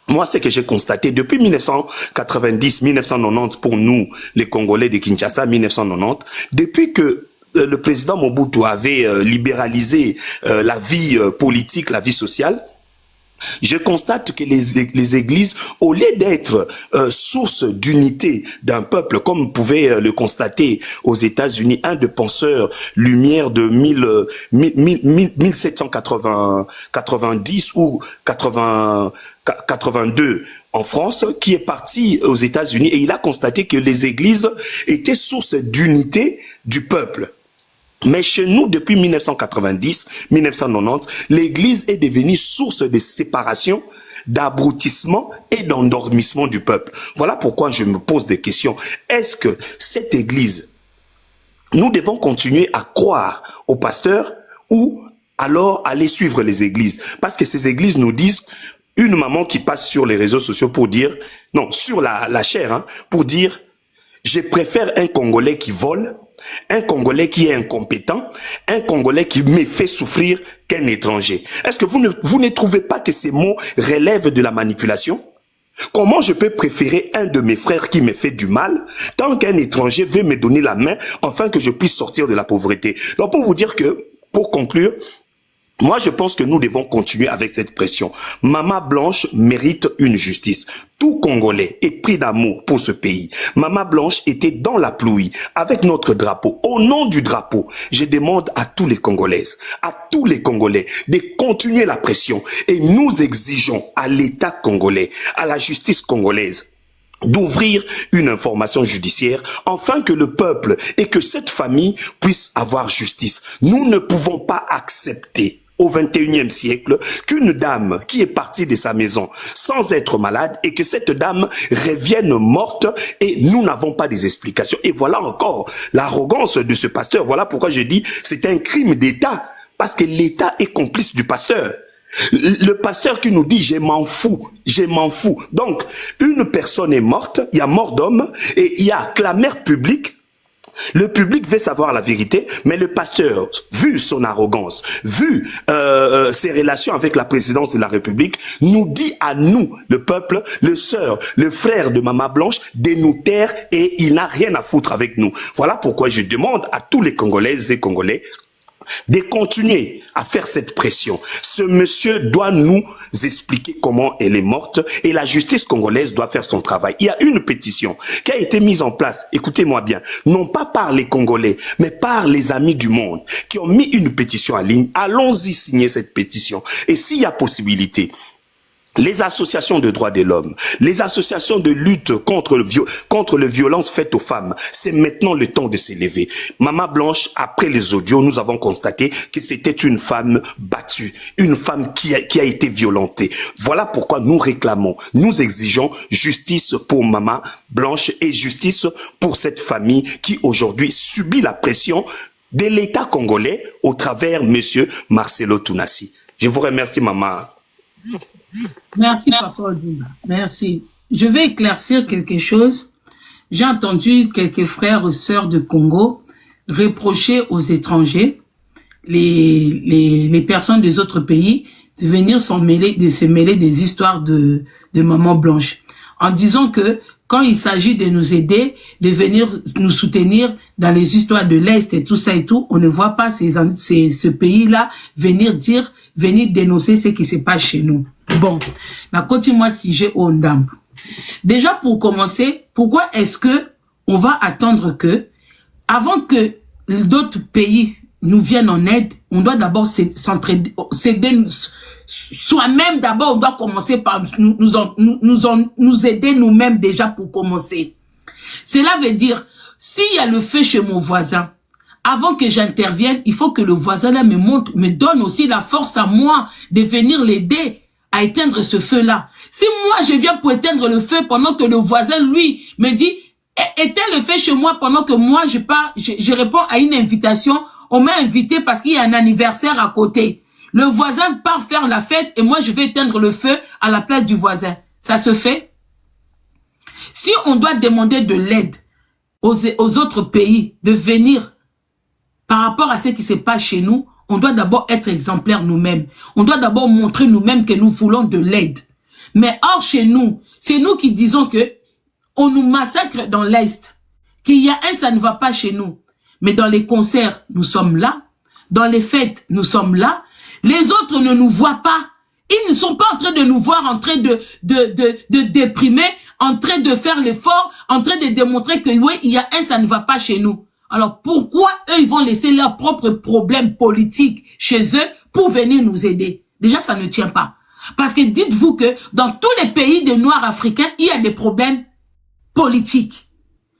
moi, ce que j'ai constaté depuis 1990, 1990 pour nous, les Congolais de Kinshasa, 1990, depuis que le président Mobutu avait libéralisé la vie politique, la vie sociale, je constate que les églises, au lieu d'être source d'unité d'un peuple, comme pouvait le constater aux États-Unis un des penseurs Lumière de 1790 ou 82 en France, qui est parti aux États-Unis et il a constaté que les églises étaient source d'unité du peuple. Mais chez nous, depuis 1990, 1990, l'église est devenue source de séparation, d'abrutissement et d'endormissement du peuple. Voilà pourquoi je me pose des questions. Est-ce que cette église, nous devons continuer à croire aux pasteurs ou alors aller suivre les églises? Parce que ces églises nous disent, une maman qui passe sur les réseaux sociaux pour dire, non, sur la chair, hein, pour dire, je préfère un Congolais qui vole, un Congolais qui est incompétent, un Congolais qui me fait souffrir qu'un étranger. Est-ce que vous ne trouvez pas que ces mots relèvent de la manipulation? Comment je peux préférer un de mes frères qui me fait du mal tant qu'un étranger veut me donner la main afin que je puisse sortir de la pauvreté? Donc pour vous dire que, pour conclure, Moi, je pense que nous devons continuer avec cette pression. Maman Blanche mérite une justice. Tout Congolais est pris d'amour pour ce pays. Maman Blanche était dans la pluie avec notre drapeau. Au nom du drapeau, je demande à tous les Congolaises, à tous les Congolais de continuer la pression. Et nous exigeons à l'État congolais, à la justice congolaise, d'ouvrir une information judiciaire afin que le peuple et que cette famille puissent avoir justice. Nous ne pouvons pas accepter au 21e siècle qu'une dame qui est partie de sa maison sans être malade et que cette dame revienne morte et nous n'avons pas des explications. Et voilà encore l'arrogance de ce pasteur. Voilà pourquoi je dis c'est un crime d'État parce que l'État est complice du pasteur. Le pasteur qui nous dit je m'en fous. Donc, une personne est morte, il y a mort d'homme et il y a clameur publique. Le public veut savoir la vérité, mais le pasteur, vu son arrogance, vu ses relations avec la présidence de la République, nous dit à nous, le peuple, le sœur, le frère de Maman Blanche, de nous taire et il n'a rien à foutre avec nous. Voilà pourquoi je demande à tous les Congolaises et Congolais de continuer à faire cette pression. Ce monsieur doit nous expliquer comment elle est morte et la justice congolaise doit faire son travail. Il y a une pétition qui a été mise en place, écoutez-moi bien, non pas par les Congolais, mais par les amis du monde qui ont mis une pétition en ligne. Allons-y signer cette pétition. Et s'il y a possibilité, les associations de droits de l'homme, les associations de lutte contre les violences faites aux femmes, c'est maintenant le temps de s'élever. Maman Blanche, après les audios, nous avons constaté que c'était une femme battue, une femme qui a été violentée. Voilà pourquoi nous réclamons, nous exigeons justice pour Maman Blanche et justice pour cette famille qui aujourd'hui subit la pression de l'État congolais au travers monsieur Marcelo Tounassi. Je vous remercie, maman. Merci, Papa Odimba. Merci. Je vais éclaircir quelque chose. J'ai entendu quelques frères ou sœurs de Congo reprocher aux étrangers, les personnes des autres pays, de venir se mêler des histoires de Maman Blanche. En disant que quand il s'agit de nous aider, de venir nous soutenir dans les histoires de l'Est et tout ça et tout, on ne voit pas ce pays-là venir dénoncer ce qui se passe chez nous. Bon, ma continue si j'ai au ndambo. Déjà pour commencer, pourquoi est-ce que on va attendre que, avant que d'autres pays nous viennent en aide, on doit d'abord s'aider soi-même d'abord, on doit commencer par nous aider nous-mêmes déjà pour commencer. Cela veut dire, s'il y a le feu chez mon voisin, avant que j'intervienne, il faut que le voisin là me donne aussi la force à moi de venir l'aider à éteindre ce feu-là. Si moi, je viens pour éteindre le feu pendant que le voisin, lui, me dit, éteins le feu chez moi pendant que moi, je réponds à une invitation, on m'a invité parce qu'il y a un anniversaire à côté. Le voisin part faire la fête et moi, je vais éteindre le feu à la place du voisin. Ça se fait? Si on doit demander de l'aide aux autres pays de venir par rapport à ce qui se passe chez nous, on doit d'abord être exemplaires nous-mêmes. On doit d'abord montrer nous-mêmes que nous voulons de l'aide. Mais hors chez nous, c'est nous qui disons que on nous massacre dans l'Est. Qu'il y a ça ne va pas chez nous. Mais dans les concerts, nous sommes là. Dans les fêtes, nous sommes là. Les autres ne nous voient pas. Ils ne sont pas en train de nous voir en train de déprimer, en train de faire l'effort, en train de démontrer que oui, il y a ça ne va pas chez nous. Alors, pourquoi eux, ils vont laisser leurs propres problèmes politiques chez eux pour venir nous aider? Déjà, ça ne tient pas. Parce que dites-vous que dans tous les pays de Noirs africains, il y a des problèmes politiques.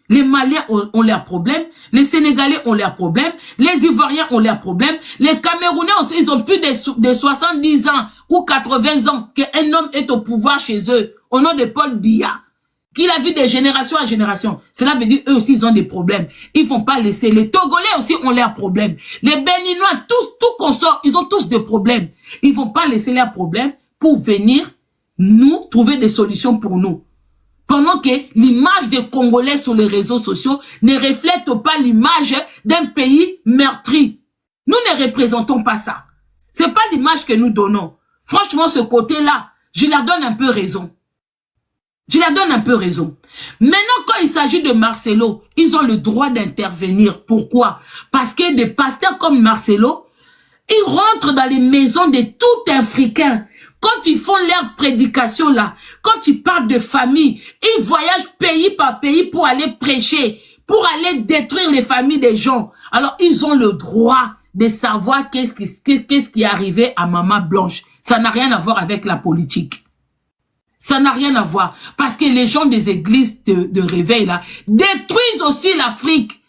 Les Maliens ont leurs problèmes, les Sénégalais ont leurs problèmes, les Ivoiriens ont leurs problèmes, les Camerounais aussi, ils ont plus de 70 ans ou 80 ans qu'un homme est au pouvoir chez eux, au nom de Paul Biya. Qu'il a vu de génération en génération. Cela veut dire eux aussi ils ont des problèmes. Ils vont pas laisser. Les Togolais aussi ont leurs problèmes. Les Béninois, tout consort, ils ont tous des problèmes. Ils vont pas laisser leurs problèmes pour venir nous trouver des solutions pour nous. Pendant que l'image des Congolais sur les réseaux sociaux ne reflète pas l'image d'un pays meurtri. Nous ne représentons pas ça. C'est pas l'image que nous donnons. Franchement, ce côté-là, je leur donne un peu raison. Je leur donne un peu raison. Maintenant, quand il s'agit de Marcelo, ils ont le droit d'intervenir. Pourquoi? Parce que des pasteurs comme Marcelo, Ils rentrent dans les maisons de tout Africain. Quand ils font leur prédication là, quand ils parlent de famille, ils voyagent pays par pays pour aller prêcher, pour aller détruire les familles des gens. Alors, ils ont le droit de savoir qu'est-ce qui est arrivé à Maman Blanche. Ça n'a rien à voir avec la politique. Ça n'a rien à voir. Parce que les gens des églises de réveil là, détruisent aussi l'Afrique.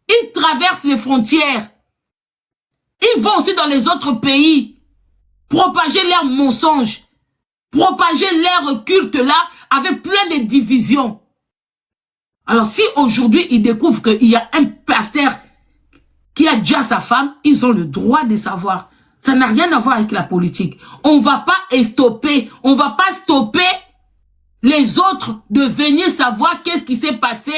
Ils traversent les frontières. Ils vont aussi dans les autres pays, propager leurs mensonges, propager leur culte là, avec plein de divisions. Alors si aujourd'hui ils découvrent qu'il y a un pasteur qui a déjà sa femme, ils ont le droit de savoir. Ça n'a rien à voir avec la politique. On va pas stopper, on va pas stopper les autres de venir savoir qu'est-ce qui s'est passé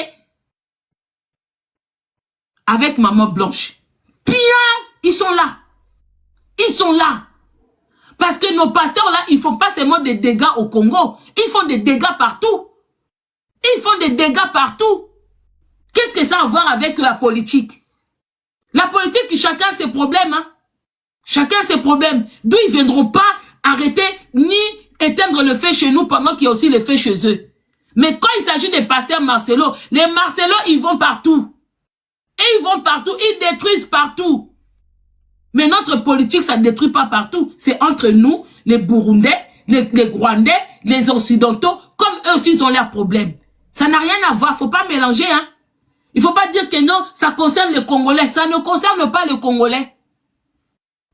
avec Maman Blanche. Bien, ils sont là. Ils sont là. Parce que nos pasteurs là, ils font pas seulement des dégâts au Congo. Ils font des dégâts partout. Ils font des dégâts partout. Qu'est-ce que ça a à voir avec la politique? La politique, chacun ses problèmes. Hein? Chacun ses problèmes. D'où ils viendront pas arrêter ni éteindre le feu chez nous pendant qu'il y a aussi le feu chez eux. Mais quand il s'agit des pasteurs Marcelo, les Marcelo, ils vont partout. Et ils vont partout, ils détruisent partout. Mais notre politique, ça ne détruit pas partout. C'est entre nous, les Burundais, les Rwandais, les Occidentaux, comme eux aussi, ils ont leurs problèmes. Ça n'a rien à voir, il ne faut pas mélanger. Hein. Il ne faut pas dire que non, ça concerne les Congolais. Ça ne concerne pas les Congolais.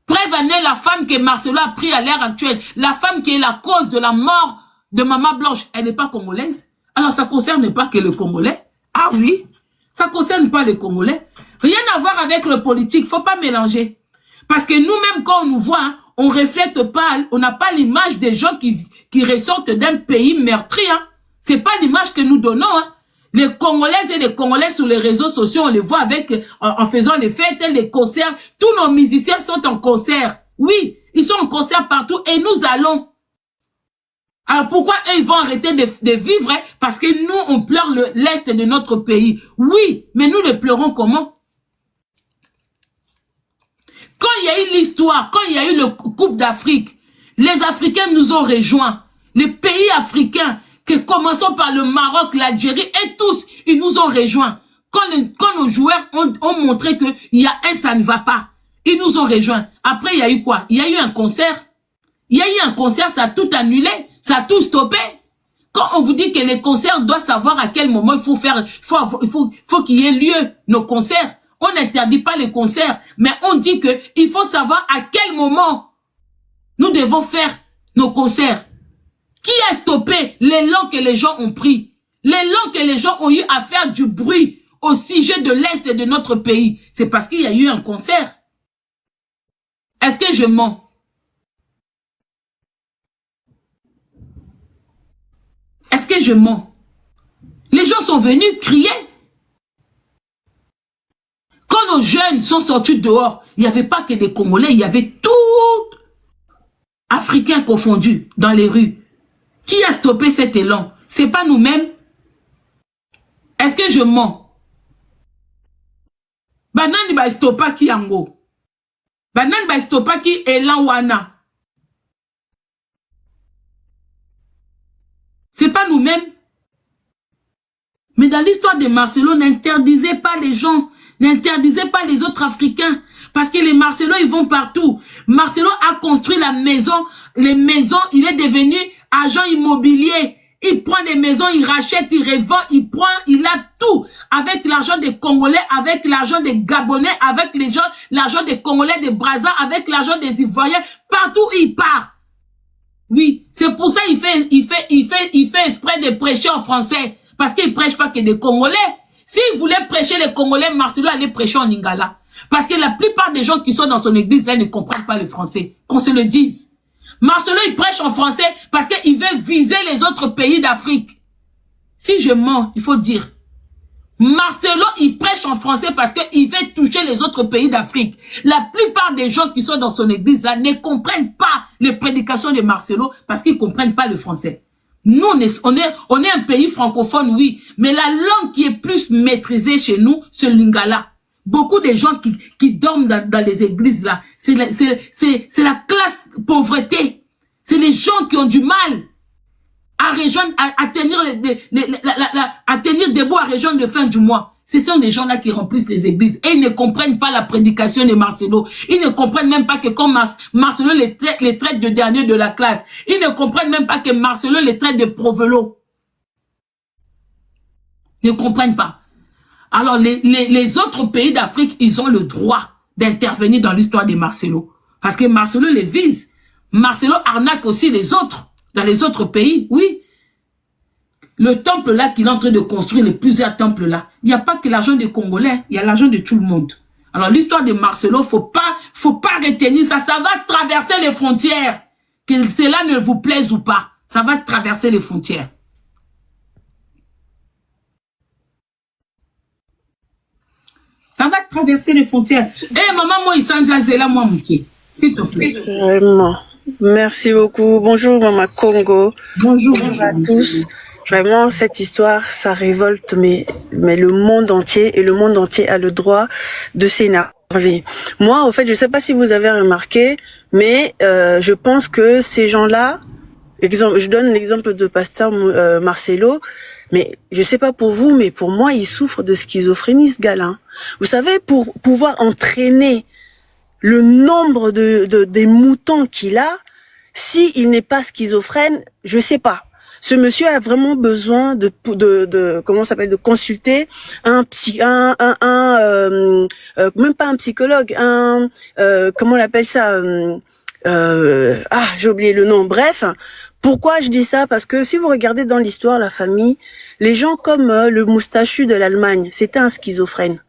Preuve en est la femme que Marcelo a pris à l'heure actuelle. La femme qui est la cause de la mort de Maman Blanche, elle n'est pas congolaise. Alors ça ne concerne pas que les Congolais. Ah oui, ça ne concerne pas les Congolais. Rien à voir avec le politique, il ne faut pas mélanger. Parce que nous-mêmes, quand on nous voit, hein, on reflète pas, on n'a pas l'image des gens qui ressortent d'un pays meurtri. Hein. C'est pas l'image que nous donnons. Hein. Les Congolaises et les Congolais sur les réseaux sociaux, on les voit avec, en faisant les fêtes, les concerts. Tous nos musiciens sont en concert. Oui, ils sont en concert partout et nous allons. Alors pourquoi eux, ils vont arrêter de vivre? Hein? Parce que nous, on pleure l'Est de notre pays. Oui, mais nous le pleurons comment? Quand il y a eu l'histoire, quand il y a eu le Coupe d'Afrique, les Africains nous ont rejoints. Les pays africains, que commençons par le Maroc, l'Algérie, et tous, ils nous ont rejoints. Quand nos joueurs ont montré que ça ne va pas, ils nous ont rejoints. Après, il y a eu quoi? Il y a eu un concert. Il y a eu un concert, ça a tout annulé, ça a tout stoppé. Quand on vous dit que les concerts doivent savoir à quel moment il faut faire, faut qu'il y ait lieu nos concerts. On n'interdit pas les concerts, mais on dit que il faut savoir à quel moment nous devons faire nos concerts. Qui a stoppé l'élan que les gens ont pris? L'élan que les gens ont eu à faire du bruit au sujet de l'Est de notre pays. C'est parce qu'il y a eu un concert. Est-ce que je mens? Est-ce que je mens? Les gens sont venus crier. Quand nos jeunes sont sortis dehors, il n'y avait pas que des Congolais, il y avait tout Africains confondus dans les rues. Qui a stoppé cet élan? C'est pas nous-mêmes? Est-ce que je mens? Banani ba stoppa ki yango. Banani ba stoppa ki élan wana. C'est pas nous-mêmes? Mais dans l'histoire de Marcelo, n'interdisez pas les gens. N'interdisez pas les autres Africains. Parce que les Marcelo, ils vont partout. Marcelo a construit la maison. Les maisons, il est devenu agent immobilier. Il prend des maisons, il rachète, il revend, il prend, il a tout. Avec l'argent des Congolais, avec l'argent des Gabonais, avec l'argent des Congolais, des Brazza, avec l'argent des Ivoiriens. Partout où il part. Oui, c'est pour ça qu'il fait exprès de prêcher en français. Parce qu'il ne prêche pas que des Congolais. S'il voulait prêcher les Congolais, Marcelo allait prêcher en lingala. Parce que la plupart des gens qui sont dans son église, ils ne comprennent pas le français. Qu'on se le dise. Marcelo, il prêche en français parce qu'il veut viser les autres pays d'Afrique. Si je mens, il faut dire. Marcelo, il prêche en français parce qu'il veut toucher les autres pays d'Afrique. La plupart des gens qui sont dans son église là, ne comprennent pas les prédications de Marcelo parce qu'ils ne comprennent pas le français. Nous, on est un pays francophone, oui, mais la langue qui est plus maîtrisée chez nous, c'est le lingala. Beaucoup de gens qui dorment dans les églises là, c'est la classe pauvreté. C'est les gens qui ont du mal à rejoindre, à tenir debout à rejoindre de fin du mois. Ce sont des gens-là qui remplissent les églises et ils ne comprennent pas la prédication de Marcelo. Ils ne comprennent même pas que comme Marcelo les traite de dernier de la classe. Ils ne comprennent même pas que Marcelo les traite de provelots. Ils ne comprennent pas. Alors les autres pays d'Afrique, ils ont le droit d'intervenir dans l'histoire de Marcelo. Parce que Marcelo les vise. Marcelo arnaque aussi les autres, dans les autres pays, oui. Le temple là qu'il est en train de construire, les plusieurs temples là, il n'y a pas que l'argent des Congolais, il y a l'argent de tout le monde. Alors l'histoire de Marcelo, faut pas retenir ça, ça va traverser les frontières. Que cela ne vous plaise ou pas, ça va traverser les frontières. Ça va traverser les frontières. Eh maman, moi il s'en est là moi mouké. S'il te plaît. Vraiment. Merci beaucoup. Bonjour Maman Congo. Bonjour à tous. Vraiment, cette histoire, ça révolte, mais le monde entier, et le monde entier a le droit de s'énerver. Moi, au fait, je sais pas si vous avez remarqué, mais je pense que ces gens-là, je donne l'exemple de Pasteur Marcelo, mais je sais pas pour vous, mais pour moi, il souffre de schizophrénie, ce gars-là. Vous savez, pour pouvoir entraîner le nombre des moutons qu'il a, s'il n'est pas schizophrène, je sais pas. Ce monsieur a vraiment besoin de comment ça s'appelle, de consulter même pas un psychologue, comment on appelle ça, j'ai oublié le nom. Bref, pourquoi je dis ça? Parce que si vous regardez dans l'histoire, la famille, les gens comme le moustachu de l'Allemagne, c'était un schizophrène.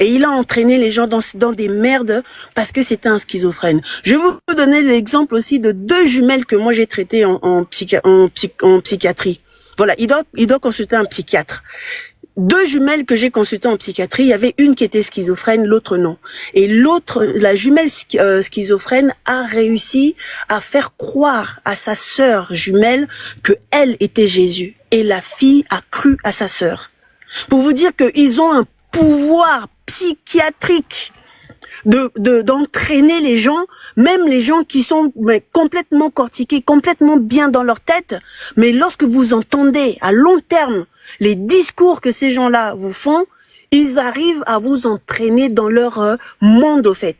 Et il a entraîné les gens dans des merdes parce que c'était un schizophrène. Je vais vous donner l'exemple aussi de 2 jumelles que moi j'ai traitées en psychiatrie. Voilà, il doit consulter un psychiatre. 2 jumelles que j'ai consultées en psychiatrie, il y avait une qui était schizophrène, l'autre non. Et l'autre, la jumelle schizophrène a réussi à faire croire à sa sœur jumelle que elle était Jésus. Et la fille a cru à sa sœur. Pour vous dire qu'ils ont un pouvoir psychiatrique d'entraîner les gens, même les gens qui sont complètement cortiqués, complètement bien dans leur tête, mais lorsque vous entendez à long terme les discours que ces gens-là vous font, ils arrivent à vous entraîner dans leur monde au fait.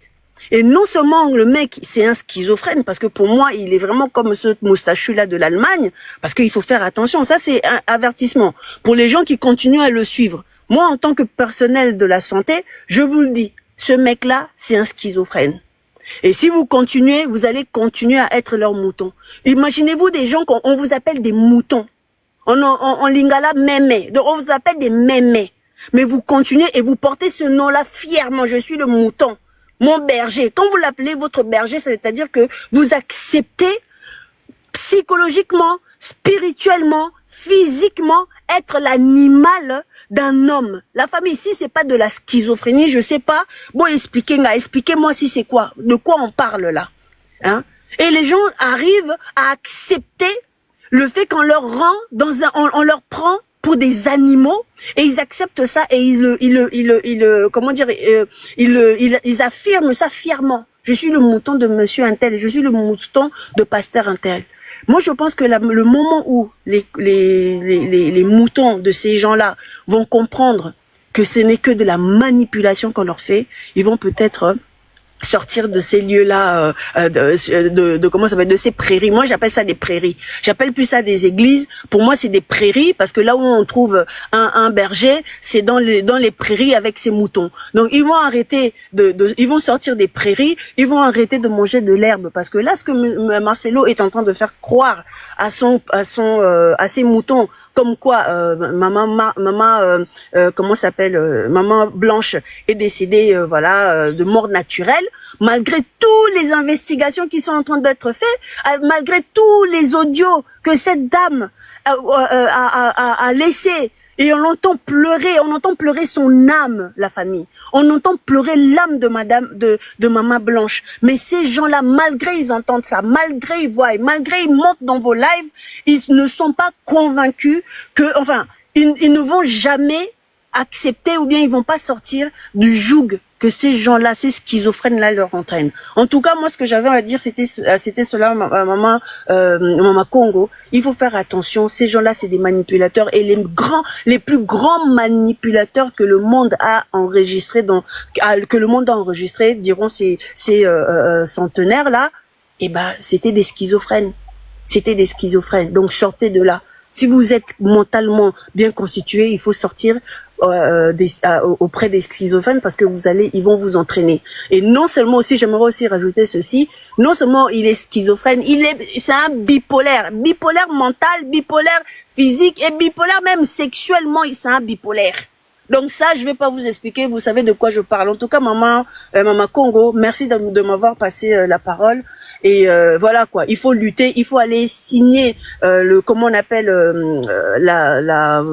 Et non seulement le mec, c'est un schizophrène, parce que pour moi, il est vraiment comme ce moustachu-là de l'Allemagne, parce qu'il faut faire attention. Ça, c'est un avertissement pour les gens qui continuent à le suivre. Moi, en tant que personnel de la santé, je vous le dis, ce mec-là, c'est un schizophrène. Et si vous continuez, vous allez continuer à être leur mouton. Imaginez-vous des gens qu'on vous appelle des moutons. En lingala, mémé. Donc, on vous appelle des mémés. Mais vous continuez et vous portez ce nom-là fièrement. Je suis le mouton. Mon berger. Quand vous l'appelez votre berger, c'est-à-dire que vous acceptez psychologiquement, spirituellement, physiquement, être l'animal d'un homme. La famille ici, c'est pas de la schizophrénie, je sais pas. Bon, expliquez-moi si c'est quoi, de quoi on parle là. Hein? Et les gens arrivent à accepter le fait qu'on leur rend on leur prend pour des animaux et ils acceptent ça et ils affirment ça fièrement. Je suis le mouton de monsieur Untel, je suis le mouton de pasteur Untel. Moi, je pense que le moment où les moutons de ces gens-là vont comprendre que ce n'est que de la manipulation qu'on leur fait, ils vont peut-être sortir de ces lieux-là, comment ça s'appelle, de ces prairies. Moi, j'appelle ça des prairies. J'appelle plus ça des églises. Pour moi, c'est des prairies parce que là où on trouve un berger, c'est dans les prairies avec ses moutons. Donc, ils vont arrêter ils vont sortir des prairies, ils vont arrêter de manger de l'herbe parce que là, ce que Marcelo est en train de faire croire à ses moutons, comme quoi maman comment s'appelle, maman Blanche est décédée de mort naturelle. Malgré toutes les investigations qui sont en train d'être faites, malgré tous les audios que cette dame a laissés, et on entend pleurer son âme, la famille. On entend pleurer l'âme de maman Blanche. Mais ces gens-là, malgré ils entendent ça, malgré ils voient, malgré ils montent dans vos lives, ils ne sont pas convaincus ils ne vont jamais accepter ou bien ils vont pas sortir du joug que ces gens-là, ces schizophrènes-là leur entraînent. En tout cas, moi, ce que j'avais à dire, c'était cela, maman Congo. Il faut faire attention. Ces gens-là, c'est des manipulateurs et les plus grands manipulateurs que le monde a enregistré diront ces centenaires-là, c'était des schizophrènes. C'était des schizophrènes. Donc, sortez de là. Si vous êtes mentalement bien constitué, il faut sortir auprès des schizophrènes parce que ils vont vous entraîner. Et non seulement aussi, j'aimerais aussi rajouter ceci, non seulement il est schizophrène, c'est un bipolaire mental, bipolaire physique et bipolaire même sexuellement, c'est un bipolaire. Donc ça, je vais pas vous expliquer, vous savez de quoi je parle. En tout cas, maman Congo, merci de m'avoir passé la parole. Et voilà quoi, il faut lutter, il faut aller signer comment on appelle la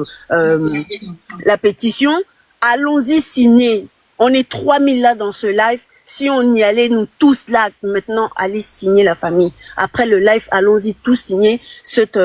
pétition. Allons-y signer. On est 3000 là dans ce live. Si on y allait, nous tous là, maintenant, allez signer la famille. Après le live, allons-y tous signer cette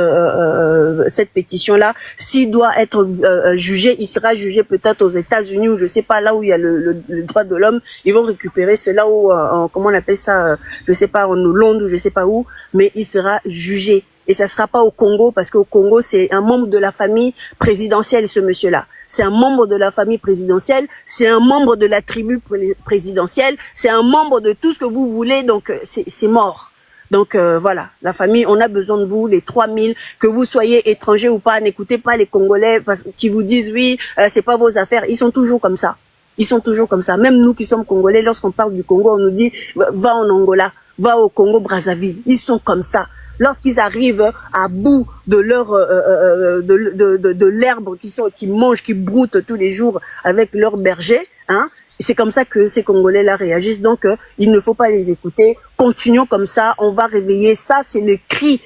pétition-là. S'il doit être jugé, il sera jugé peut-être aux États-Unis ou je sais pas, là où il y a le droit de l'homme. Ils vont récupérer cela où, comment on appelle ça, je sais pas, en Hollande ou je sais pas où, mais il sera jugé. Et ça sera pas au Congo, parce qu'au Congo, c'est un membre de la famille présidentielle, ce monsieur-là. C'est un membre de la famille présidentielle, c'est un membre de la tribu présidentielle, c'est un membre de tout ce que vous voulez, donc c'est mort. Donc voilà, la famille, on a besoin de vous, les 3000, que vous soyez étrangers ou pas, n'écoutez pas les Congolais qui vous disent oui, c'est pas vos affaires, ils sont toujours comme ça. Ils sont toujours comme ça. Même nous qui sommes Congolais, lorsqu'on parle du Congo, on nous dit va en Angola, va au Congo-Brazzaville. Ils sont comme ça. Lorsqu'ils arrivent à bout de leur de l'herbe qu'ils mangent, qu'ils broutent tous les jours avec leurs bergers, hein, c'est comme ça que ces Congolais-là réagissent. Donc, il ne faut pas les écouter. Continuons comme ça. On va réveiller. Ça, c'est les cris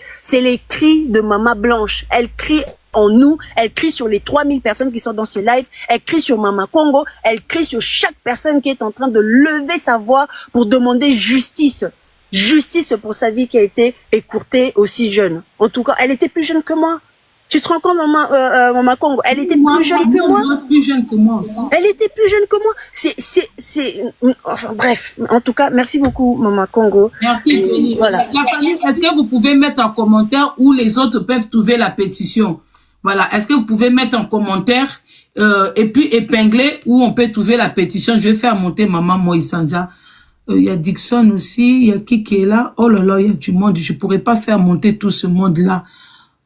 de Maman Blanche. Elle crie en nous, elle crie sur les 3000 personnes qui sont dans ce live, elle crie sur Maman Congo, elle crie sur chaque personne qui est en train de lever sa voix pour demander justice. Justice pour sa vie qui a été écourtée aussi jeune. En tout cas, elle était plus jeune que moi. Tu te rends compte, Maman Congo? Elle était plus jeune que moi. Plus jeune que moi aussi. Elle était plus jeune que moi. Enfin, bref. En tout cas, merci beaucoup, Maman Congo. Merci. Voilà. La famille, est-ce que vous pouvez mettre en commentaire où les autres peuvent trouver la pétition? Voilà. Est-ce que vous pouvez mettre en commentaire et puis épingler où on peut trouver la pétition? Je vais faire monter Maman Moïsanja. Il y a Dixon aussi, il y a qui est là. Oh là là, il y a du monde. Je pourrais pas faire monter tout ce monde-là.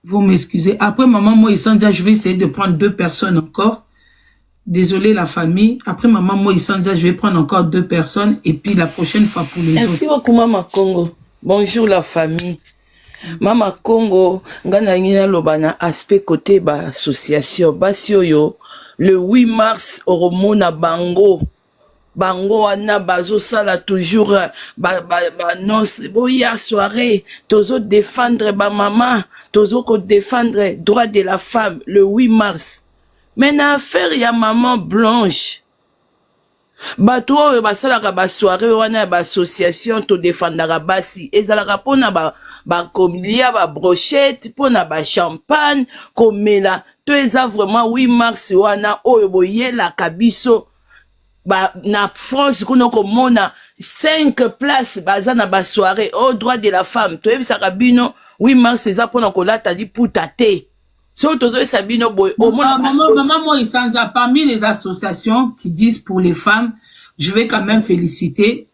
Vous m'excusez. Après, Maman Moïsanja, je vais essayer de prendre 2 personnes encore. Désolé la famille. Après, Maman Moïsanja, je vais prendre encore 2 personnes. Et puis, la prochaine fois pour les autres. Merci beaucoup, Maman Congo. Bonjour la famille. Maman Congo, ngana ngina lobana aspect côté ba association. Basioyo, le 8 mars, Oromona Bango. Bango wana bazo sala toujours noce boya soirée tozo défendre ba maman tozo ko défendre droit de la femme le 8 mars mais na affaire ya Maman Blanche bato oyo basalaka ba soirée wana ba association to défendaka basi ezalaka pona ba kolia ba brochette pona ba champagne komela to eza vraiment 8 mars wana oyo boyela kabiso na France kuno komona 5 places baza na ba soirée au droit de la femme to ebisaka bino 8 mars eza pona kolata liputa te so tozo sabino boy au Maman Moïsanja, parmi les associations qui disent pour les femmes, je vais quand même féliciter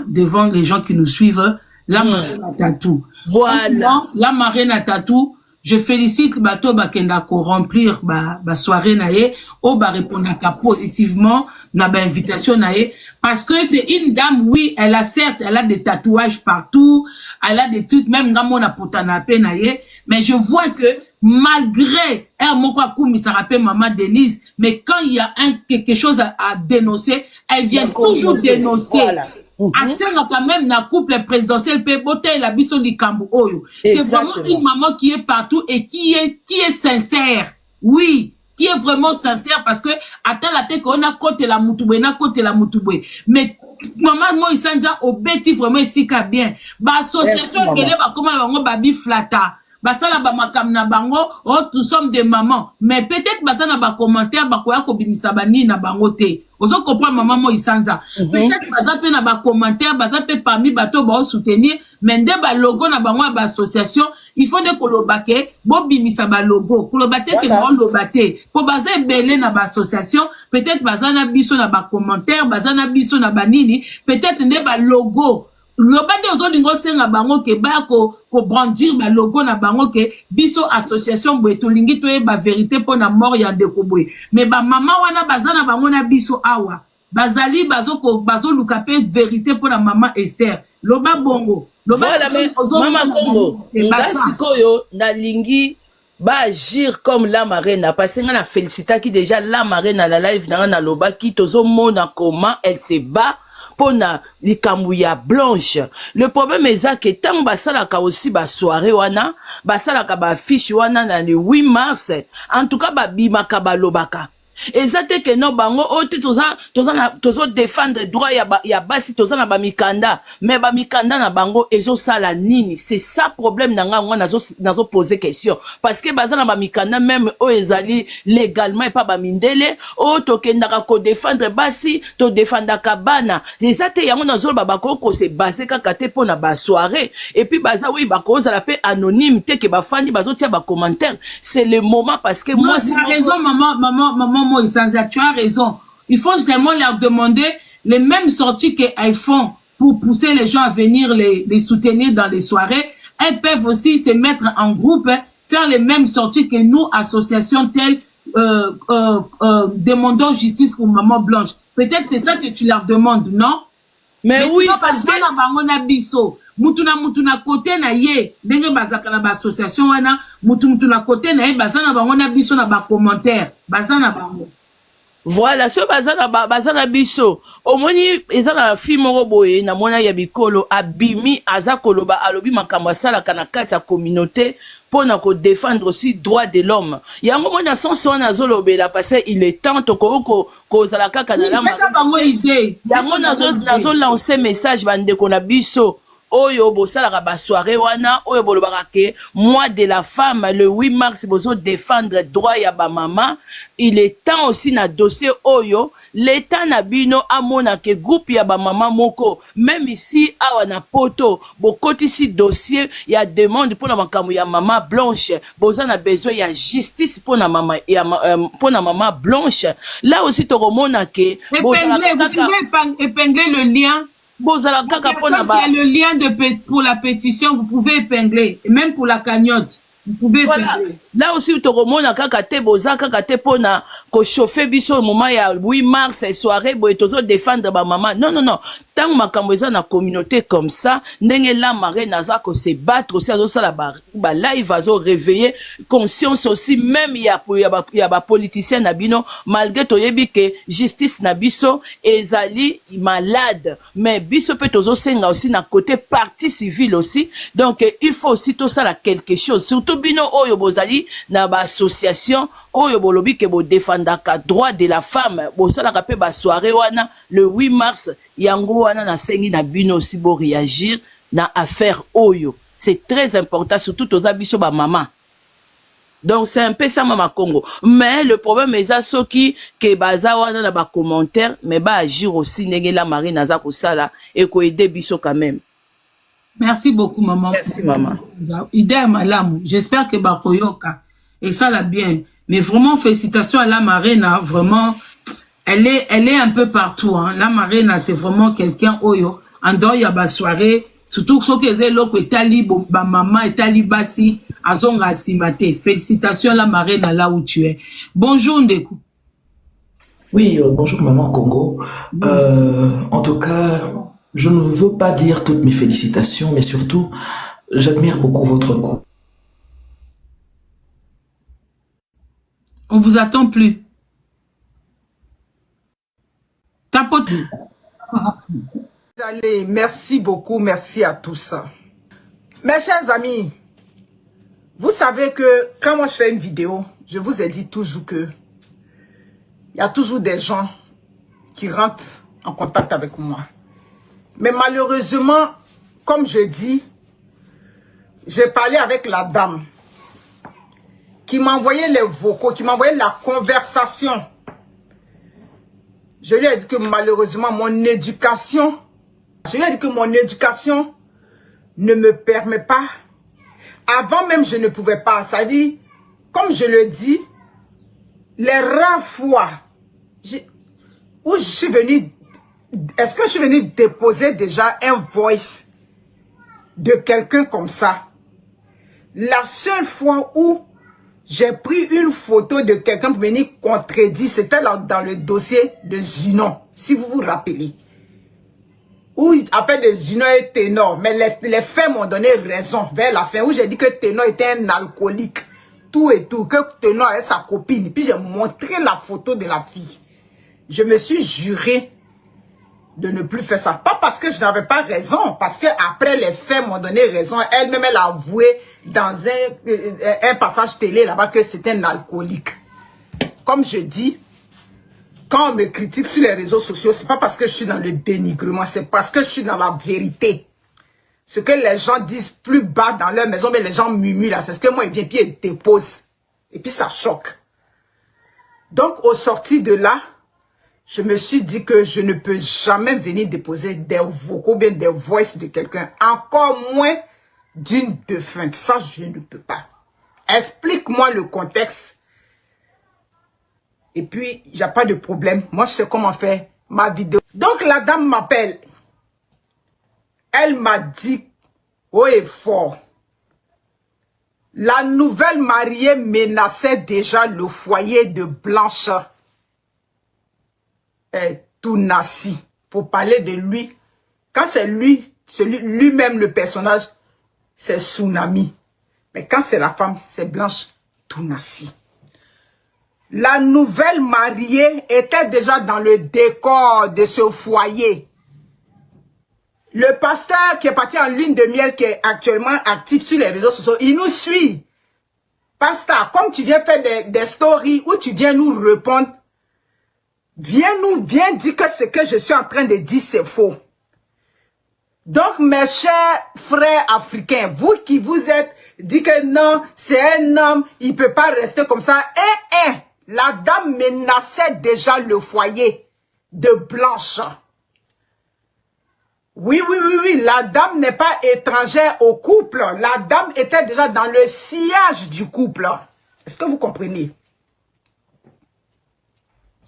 devant les gens qui nous suivent la Marraine à Tatou. Voilà. La Marraine à Tatou. Je félicite bato bakenda ko remplir ba soirée nae o ba répondre positivement na ba invitation nae parce que c'est une dame, oui, elle a des tatouages partout, elle a des trucs même ngamo na potana pe nae, mais je vois que malgré ça rappelle Maman Denise, mais quand il y a quelque chose à dénoncer, elle vient toujours dénoncer. Voilà. Asenga quand même na couple présidentiel pe bote la biso likambo oyo. C'est vraiment une maman qui est partout et qui est sincère. Oui, qui est vraiment sincère parce que attends la tête qu'on a côté la mutubwe na côté la mutubwe. Mais Maman Moïsanja obeti vraiment ici ka bien. Ba association kele ba comment bango babi flata. basala ba makam na bango, oh nous sommes des mamans. Mais peut-être basana ba commentaire ba koya ko bimisa bani na bango te. Ozo comprendre maman mo isanza. Peut-être basa pe na ba commentaire, basa pe parmi bato ba soutenir, mais nde ba logo na bango ba association, il faut de kolobake, bo bimisa ba logo, kolobate te bon lobate. Po basa belé na ba association, peut-être basana biso na ba commentaire, basana biso na banini, peut-être nde ba logo. Lobate ozo lingo senga bango ke ba ko brandir ba logo na bango ke biso association boeto lingi to e ba vérité pour na mort ya ndeko boy. Mais ba mama wana bazana bango na biso awa. Bazali bazo luka pe vérité pour la maman Esther. Loba bongo. Loba voilà, mais Maman Congo, ngasikoyo na lingi ba agir comme la marraine parce que na félicita qui déjà la marraine na la live na loba qui tozo mona comment elle se bat pour na likambuya blanche. Le problème est ça que tant basalaka aussi ba soirée wana, basalaka ba affiche wana na le 8 mars, en tout cas ba bimaka ba lobaka. Et ça te que non bango ote toza défendre droit ya basi toza na ba mikanda, mais ba mikanda na bango ezo sala nini. C'est ça problème nanga ngwa nazo poser question parce que baza na ba mikanda même o ezali légalement et pas ba mindele o to kendaka ko défendre basi to défendre kabana. Et ça te yango nazo ba ko se baser kaka te pona ba soirée et puis baza oui ba ko za la paix anonyme te que ba fandi bazo tia ba commentaire. C'est le moment parce que moi c'est raison maman tu as raison. Il faut justement leur demander les mêmes sorties qu'elles font pour pousser les gens à venir les soutenir dans les soirées. Elles peuvent aussi se mettre en groupe, faire les mêmes sorties que nous, association telle, demandons justice pour Maman Blanche. Peut-être c'est ça que tu leur demandes, non? Mais oui, parce que mutuna côté na ye ndenge bazaka na ba association wana mutuna côté na ye bazana bango na biso na ba commentaire bazana bango. Voilà, ce bazana biso omoni ezana fille moko boye na mona ya bikolo abimi azakoloba alobi makambo sala kana kati ya communauté pona ko défendre aussi droit de l'homme. Yango mona sonso wana zolobela parce il est temps to ko zala kaka na la yango nazo lancer message bande ko na biso. Oyo bosalaka ba soirée wana oyo bolobaka ke mois de la femme le 8 mars bozo défendre droit ya ba maman. Il est temps aussi na dossier oyo l'état na bino amona ke groupe ya ba maman moko même ici awa na poto bokoti si dossier ya demande pour na makambo ya maman Blanche boza na besoin ya justice pour na maman ya pour na maman Blanche. Là aussi to komona ke épingler le lien. Il y a le lien pour la pétition, vous pouvez épingler, et même pour la cagnotte. Vous pouvez épingler. Là aussi, tu as kaka te boza kaka te pona ko chauffer biso au moment ya 8 mars soirée boy tozo défendre ba maman. Non. Tant makambo eza na communauté comme ça, ndenge la marraine naza ko se battre aussi azo sala ba live azo réveiller conscience aussi même ya ba politicien na bino malgré toyebi que justice na biso ezali malade mais biso pe tozo senga aussi na côté partie civile aussi. Donc il faut aussi tout ça quelque chose surtout bino oyo bozali na ba association oyo bolobi ke bo défendaka droit de la femme bo sala ka pe ba soirée wana le 8 mars yango wana na sengi na bino aussi bo réagir na affaire oyo. C'est très important surtout aux abisso ba maman. Donc c'est un peu ça Maman Congo. Mais le problème est ça ceux qui ke baza wana na ba commentaire mais ba agir aussi ndenge la marine naza ko sala et ko aider biso quand même. Merci beaucoup maman. Merci maman. Idée malamu. J'espère que bakoyoka et ça l'a bien. Mais vraiment félicitations à la Marina, vraiment elle est un peu partout hein. La Marina c'est vraiment quelqu'un oyo en dehors ya ba soirée surtout ceux qui étaient loko etali ba maman etali basi azonga simate. Félicitations à la Marina là où tu es. Bonjour Ndeku. Oui, bonjour Maman Congo. En tout cas, je ne veux pas dire toutes mes félicitations, mais surtout, j'admire beaucoup votre coup. On vous attend plus. Tapote. Allez, merci beaucoup, merci à tous. Mes chers amis, vous savez que quand moi je fais une vidéo, je vous ai dit toujours que il y a toujours des gens qui rentrent en contact avec moi. Mais malheureusement, comme je dis, j'ai parlé avec la dame qui m'a envoyé les vocaux, qui m'a envoyé la conversation. Je lui ai dit que malheureusement, mon éducation, ne me permet pas. Avant même, je ne pouvais pas. Ça dit, comme je le dis, les rares fois où je suis venue, est-ce que je suis venue déposer déjà un voice de quelqu'un comme ça? La seule fois où j'ai pris une photo de quelqu'un pour venir contredire, c'était dans le dossier de Zinon, si vous vous rappelez. Où après de Zinon et Ténor, mais les faits m'ont donné raison vers la fin, où j'ai dit que Ténor était un alcoolique, tout et tout, que Ténor est sa copine. Puis j'ai montré la photo de la fille. Je me suis juré de ne plus faire ça. Pas parce que je n'avais pas raison, parce que après les faits m'ont donné raison. Elle-même, elle a avoué dans un passage télé là-bas que c'était un alcoolique. Comme je dis, quand on me critique sur les réseaux sociaux, c'est pas parce que je suis dans le dénigrement, c'est parce que je suis dans la vérité. Ce que les gens disent plus bas dans leur maison, mais les gens murmurent là, c'est ce que moi, il vient puis il dépose. Et puis ça choque. Donc, au sorti de là, je me suis dit que je ne peux jamais venir déposer des vocaux, bien des voices de quelqu'un, encore moins d'une défunte. Ça, je ne peux pas. Explique-moi le contexte. Et puis, il n'y a pas de problème. Moi, je sais comment faire ma vidéo. Donc, la dame m'appelle. Elle m'a dit, haut et fort, la nouvelle mariée menaçait déjà le foyer de Blanche Tounassi. Pour parler de lui, quand c'est lui-même le personnage, c'est Tsunami. Mais quand c'est la femme, c'est Blanche Tounassi. La nouvelle mariée était déjà dans le décor de ce foyer. Le pasteur qui est parti en lune de miel, qui est actuellement actif sur les réseaux sociaux, il nous suit. Pasteur, comme tu viens faire des stories où tu viens nous répondre, viens dire que ce que je suis en train de dire, c'est faux. Donc, mes chers frères africains, vous qui vous êtes dit que non, c'est un homme, il ne peut pas rester comme ça. La dame menaçait déjà le foyer de Blanche. Oui, la dame n'est pas étrangère au couple. La dame était déjà dans le sillage du couple. Est-ce que vous comprenez?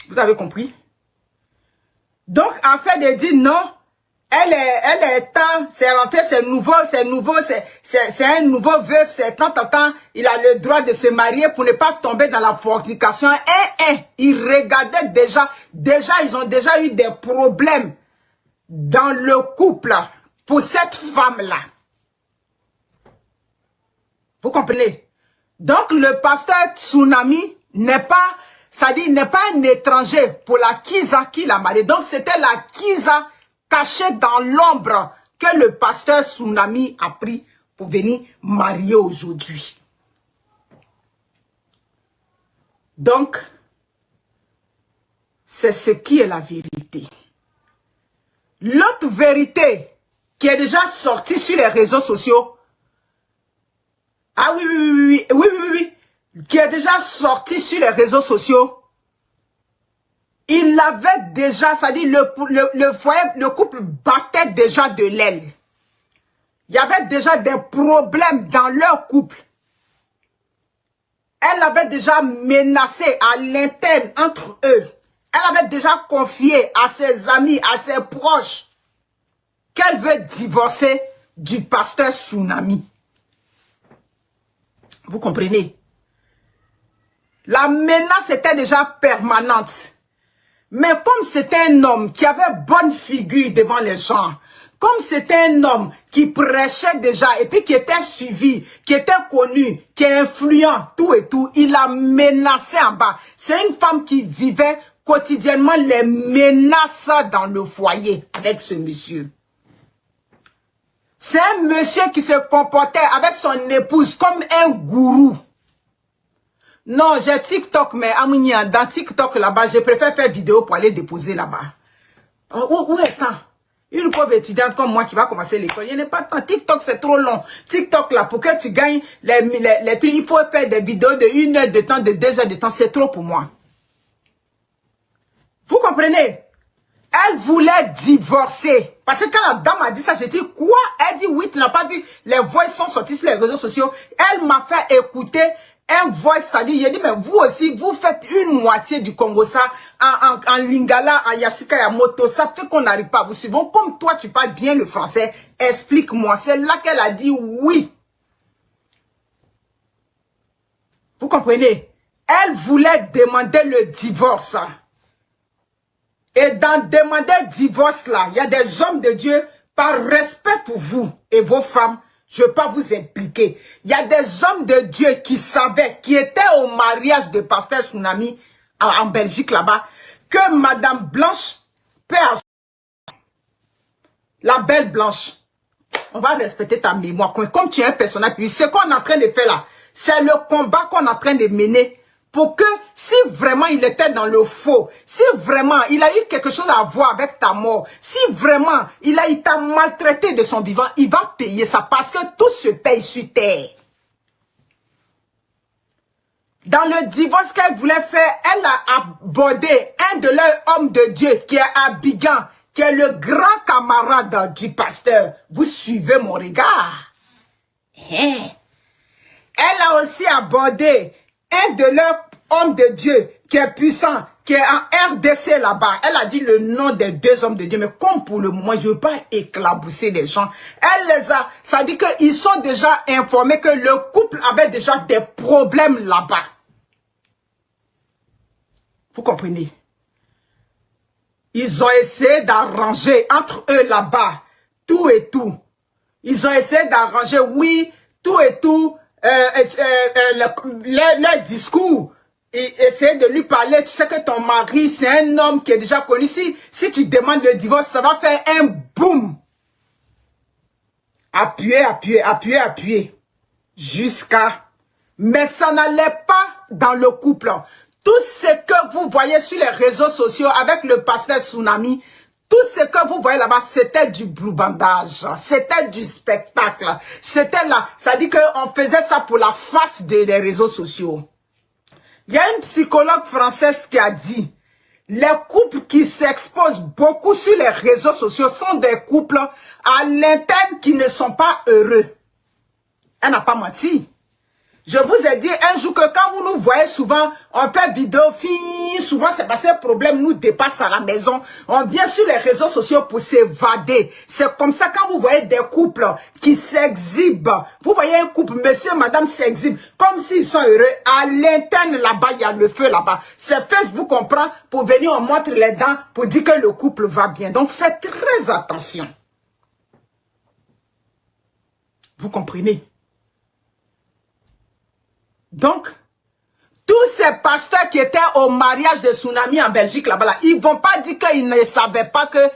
Vous avez compris? Donc, afin de dire non, elle est temps, c'est rentré, c'est un nouveau veuf, c'est tant, il a le droit de se marier pour ne pas tomber dans la fornication. Il regardait déjà, ils ont déjà eu des problèmes dans le couple pour cette femme-là. Vous comprenez? Donc, le pasteur Tsunami n'est pas, ça dit, n'est pas un étranger pour la Kiza qui l'a marié. Donc, c'était la Kiza cachée dans l'ombre que le pasteur Tsunami a pris pour venir marier aujourd'hui. Donc, c'est ce qui est la vérité. L'autre vérité qui est déjà sortie sur les réseaux sociaux, oui, qui est déjà sortie sur les réseaux sociaux, il avait déjà, ça dit, le foyer, le couple battait déjà de l'aile. Il y avait déjà des problèmes dans leur couple. Elle avait déjà menacé à l'interne entre eux. Elle avait déjà confié à ses amis, à ses proches, qu'elle veut divorcer du pasteur Tsunami. Vous comprenez? La menace était déjà permanente. Mais comme c'était un homme qui avait bonne figure devant les gens, comme c'était un homme qui prêchait déjà et puis qui était suivi, qui était connu, qui est influent, tout et tout, il a menacé en bas. C'est une femme qui vivait quotidiennement les menaces dans le foyer avec ce monsieur. C'est un monsieur qui se comportait avec son épouse comme un gourou. Non, j'ai TikTok, mais dans TikTok là-bas, je préfère faire vidéo pour aller déposer là-bas. Où est-on? Une pauvre étudiante comme moi qui va commencer l'école. Il n'y a pas de temps. TikTok, c'est trop long. TikTok, là, pour que tu gagnes les trucs, il faut faire des vidéos de 1 heure de temps, de 2 heures de temps. C'est trop pour moi. Vous comprenez? Elle voulait divorcer. Parce que quand la dame a dit ça, j'ai dit quoi? Elle dit oui, tu n'as pas vu. Les voix sont sorties sur les réseaux sociaux. Elle m'a fait écouter un voix, ça dit, il dit, mais vous aussi, vous faites une moitié du Congo, ça, en Lingala, en Yassika, Yamoto, ça fait qu'on n'arrive pas à vous suivre. Comme toi, tu parles bien le français, explique-moi. C'est là qu'elle a dit oui. Vous comprenez? Elle voulait demander le divorce. Et dans demander le divorce, là, il y a des hommes de Dieu, par respect pour vous et vos femmes, je ne veux pas vous impliquer. Il y a des hommes de Dieu qui savaient, qui étaient au mariage de Pasteur Tsunami en Belgique là-bas, que Madame Blanche perd la belle Blanche. On va respecter ta mémoire. Comme tu es un personnage, puis ce qu'on est en train de faire là, c'est le combat qu'on est en train de mener pour que si vraiment il était dans le faux, si vraiment il a eu quelque chose à voir avec ta mort, si vraiment il t'a maltraité de son vivant, il va payer ça parce que tout se paye sur terre. Dans le divorce qu'elle voulait faire, elle a abordé un de leurs hommes de Dieu qui est Abidjan, qui est le grand camarade du pasteur. Vous suivez mon regard. Elle a aussi abordé un de leurs hommes de Dieu qui est puissant, qui est en RDC là-bas. Elle a dit le nom des 2 hommes de Dieu. Mais comme pour le moment, je ne veux pas éclabousser les gens. Elle les a, ça dit qu'ils sont déjà informés que le couple avait déjà des problèmes là-bas. Vous comprenez? Ils ont essayé d'arranger entre eux là-bas, tout et tout. Ils ont essayé d'arranger, oui, tout et tout, leur discours. Et essayer de lui parler, tu sais que ton mari, c'est un homme qui est déjà connu. Si tu demandes le divorce, ça va faire un boum. Appuyer. Jusqu'à... Mais ça n'allait pas dans le couple. Tout ce que vous voyez sur les réseaux sociaux avec le pasteur Tsunami, tout ce que vous voyez là-bas, c'était du blue bandage. C'était du spectacle. C'était là. Ça dit qu'on faisait ça pour la face des réseaux sociaux. Il y a une psychologue française qui a dit, les couples qui s'exposent beaucoup sur les réseaux sociaux sont des couples à l'interne qui ne sont pas heureux. Elle n'a pas menti. Je vous ai dit un jour que quand vous nous voyez souvent, on fait vidéo, souvent c'est parce que le problème nous dépasse à la maison. On vient sur les réseaux sociaux pour s'évader. C'est comme ça quand vous voyez des couples qui s'exhibent. Vous voyez un couple, monsieur, madame s'exhibent, comme s'ils sont heureux. À l'interne là-bas, il y a le feu là-bas. C'est Facebook qu'on prend pour venir, on montre les dents pour dire que le couple va bien. Donc faites très attention. Vous comprenez? Donc, tous ces pasteurs qui étaient au mariage de Tsunami en Belgique, là-bas, ils ne vont pas dire qu'ils ne savaient pas que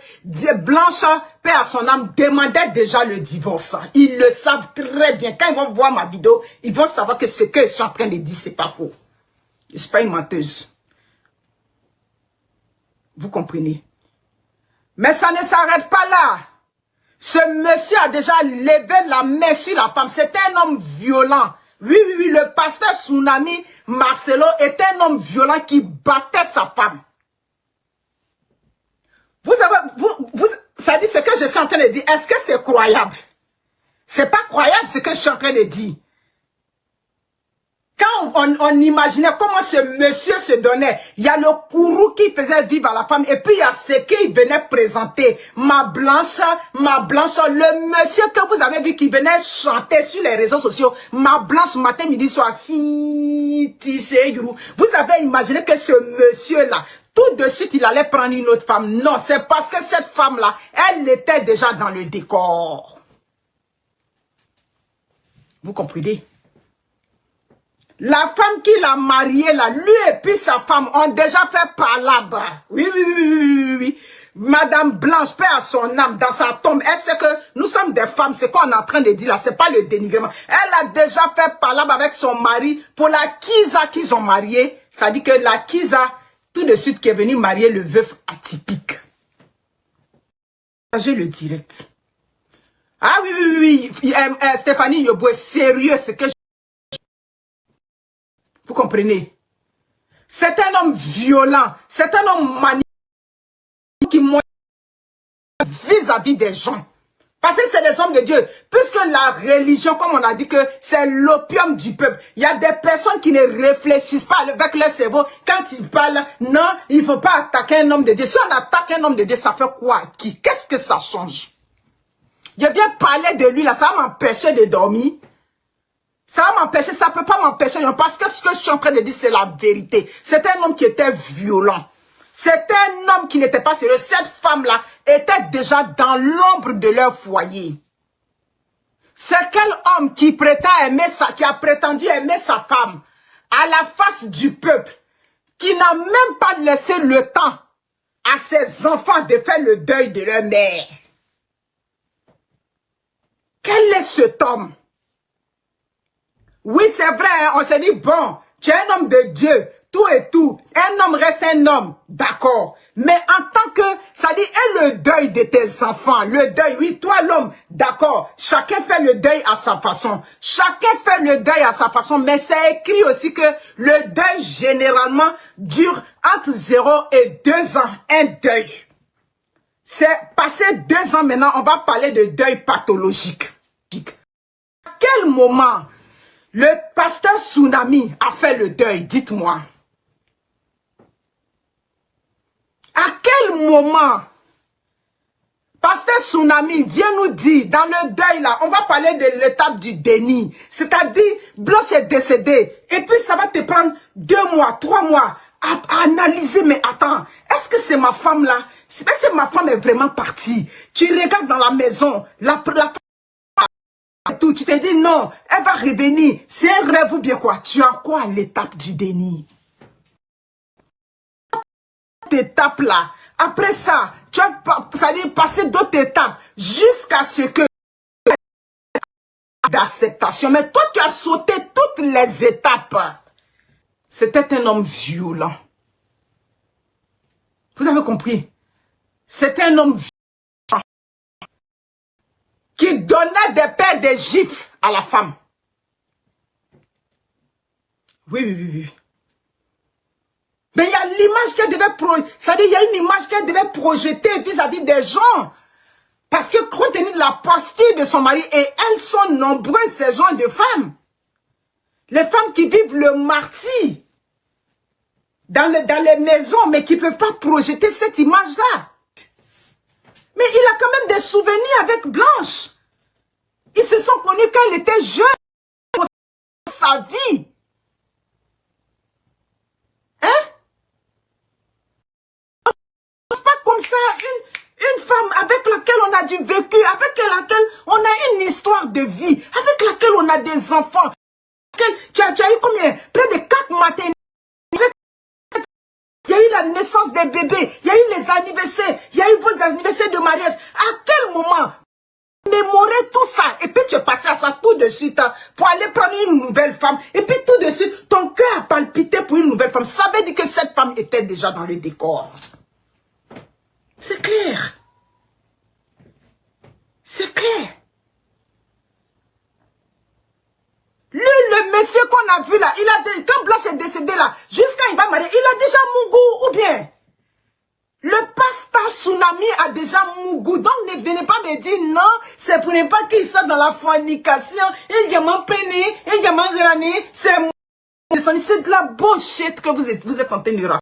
Blanche, paix à son âme, demandait déjà le divorce. Ils le savent très bien. Quand ils vont voir ma vidéo, ils vont savoir que ce que je suis en train de dire, ce n'est pas faux. Je ne suis pas une menteuse. Vous comprenez? Mais ça ne s'arrête pas là. Ce monsieur a déjà levé la main sur la femme. C'est un homme violent. Oui, le pasteur Tsunami Marcelo est un homme violent qui battait sa femme. Vous savez, ça dit ce que je suis en train de dire. Est-ce que c'est croyable? C'est pas croyable ce que je suis en train de dire. Quand on imaginait comment ce monsieur se donnait, il y a le courroux qui faisait vivre à la femme et puis il y a ce qu'il venait présenter. Ma blanche, le monsieur que vous avez vu qui venait chanter sur les réseaux sociaux, ma blanche matin, midi, soir, fille, tissé, vous avez imaginé que ce monsieur-là, tout de suite, il allait prendre une autre femme. Non, c'est parce que cette femme-là, elle était déjà dans le décor. Vous comprenez? La femme qui l'a marié là, lui et puis sa femme ont déjà fait palabre. Oui. Madame Blanche, paix à son âme, dans sa tombe. Elle sait que nous sommes des femmes, c'est qu'on est en train de dire là, c'est pas le dénigrement. Elle a déjà fait palabre avec son mari pour la Kiza qu'ils ont marié. Ça dit que la Kiza, tout de suite, qui est venue marier le veuf atypique. partager le direct. Ah oui. Stéphanie Yobo est sérieux, c'est que vous comprenez? C'est un homme violent, c'est un homme manipulateur qui montre vis-à-vis des gens. Parce que c'est des hommes de Dieu. Puisque la religion, comme on a dit que c'est l'opium du peuple. Il y a des personnes qui ne réfléchissent pas avec leur cerveau. Quand ils parlent, non, il ne faut pas attaquer un homme de Dieu. Si on attaque un homme de Dieu, ça fait quoi? Qu'est-ce que ça change? Je viens parler de lui là, ça va m'empêcher de dormir. Ça va m'empêcher, ça ne peut pas m'empêcher. Parce que ce que je suis en train de dire, c'est la vérité. C'est un homme qui était violent. C'est un homme qui n'était pas sérieux. Cette femme-là était déjà dans l'ombre de leur foyer. C'est quel homme qui qui a prétendu aimer sa femme à la face du peuple, qui n'a même pas laissé le temps à ses enfants de faire le deuil de leur mère. Quel est cet homme? Oui, c'est vrai, hein, on s'est dit, bon, tu es un homme de Dieu, tout et tout. Un homme reste un homme, d'accord. Mais en tant que, ça dit, et le deuil de tes enfants, le deuil, oui, toi l'homme, d'accord. Chacun fait le deuil à sa façon. Chacun fait le deuil à sa façon, mais c'est écrit aussi que le deuil, généralement, dure entre 0 et 2 ans, un deuil. C'est passé 2 ans maintenant, on va parler de deuil pathologique. À quel moment le pasteur Tsunami a fait le deuil? Dites-moi. À quel moment pasteur Tsunami vient nous dire, dans le deuil là, on va parler de l'étape du déni. C'est-à-dire, Blanche est décédée. Et puis ça va te prendre 2 mois, 3 mois à analyser. Mais attends, est-ce que c'est ma femme là? Est-ce que ma femme est vraiment partie? Tu regardes dans la maison, la tout, tu te dis non, elle va revenir. C'est un rêve ou bien quoi? Tu as quoi à l'étape du déni? Cette étape là, après ça, tu as passer d'autres étapes jusqu'à ce que d'acceptation. Mais toi, tu as sauté toutes les étapes. C'était un homme violent. Vous avez compris? C'était un homme violent qui donnait des paires de gifles à la femme. Oui. Mais il y a l'image qu'elle devait c'est-à-dire il y a une image qu'elle devait projeter vis-à-vis des gens. Parce que compte tenu de la posture de son mari, et elles sont nombreuses, ces gens de femmes. Les femmes qui vivent le martyre dans les maisons, mais qui ne peuvent pas projeter cette image-là. Mais il a quand même des souvenirs avec Blanche. Ils se sont connus quand il était jeune. Pour sa vie. Hein? C'est pas comme ça une femme avec laquelle on a du vécu, avec laquelle on a une histoire de vie, avec laquelle on a des enfants. Tu as eu combien? Près de 4 maternités. Il y a eu la naissance des bébés, il y a eu les anniversaires, il y a eu vos anniversaires de mariage. À quel moment mémorer tout ça? Et puis tu es passé à ça tout de suite pour aller prendre une nouvelle femme. Et puis tout de suite, ton cœur a palpité pour une nouvelle femme. Ça veut dire que cette femme était déjà dans le décor. C'est clair. C'est clair. Lui, le monsieur qu'on a vu là, quand Blanche est décédée là, jusqu'à il va marier, il a déjà Mougou, ou bien le pasteur Tsunami a déjà Mougou. Donc ne venez pas me dire non, c'est pour ne pas qu'il soit dans la fornication. Il y a mon pénis, il y a mon grané, c'est de la bullshit que vous êtes en train de raconter.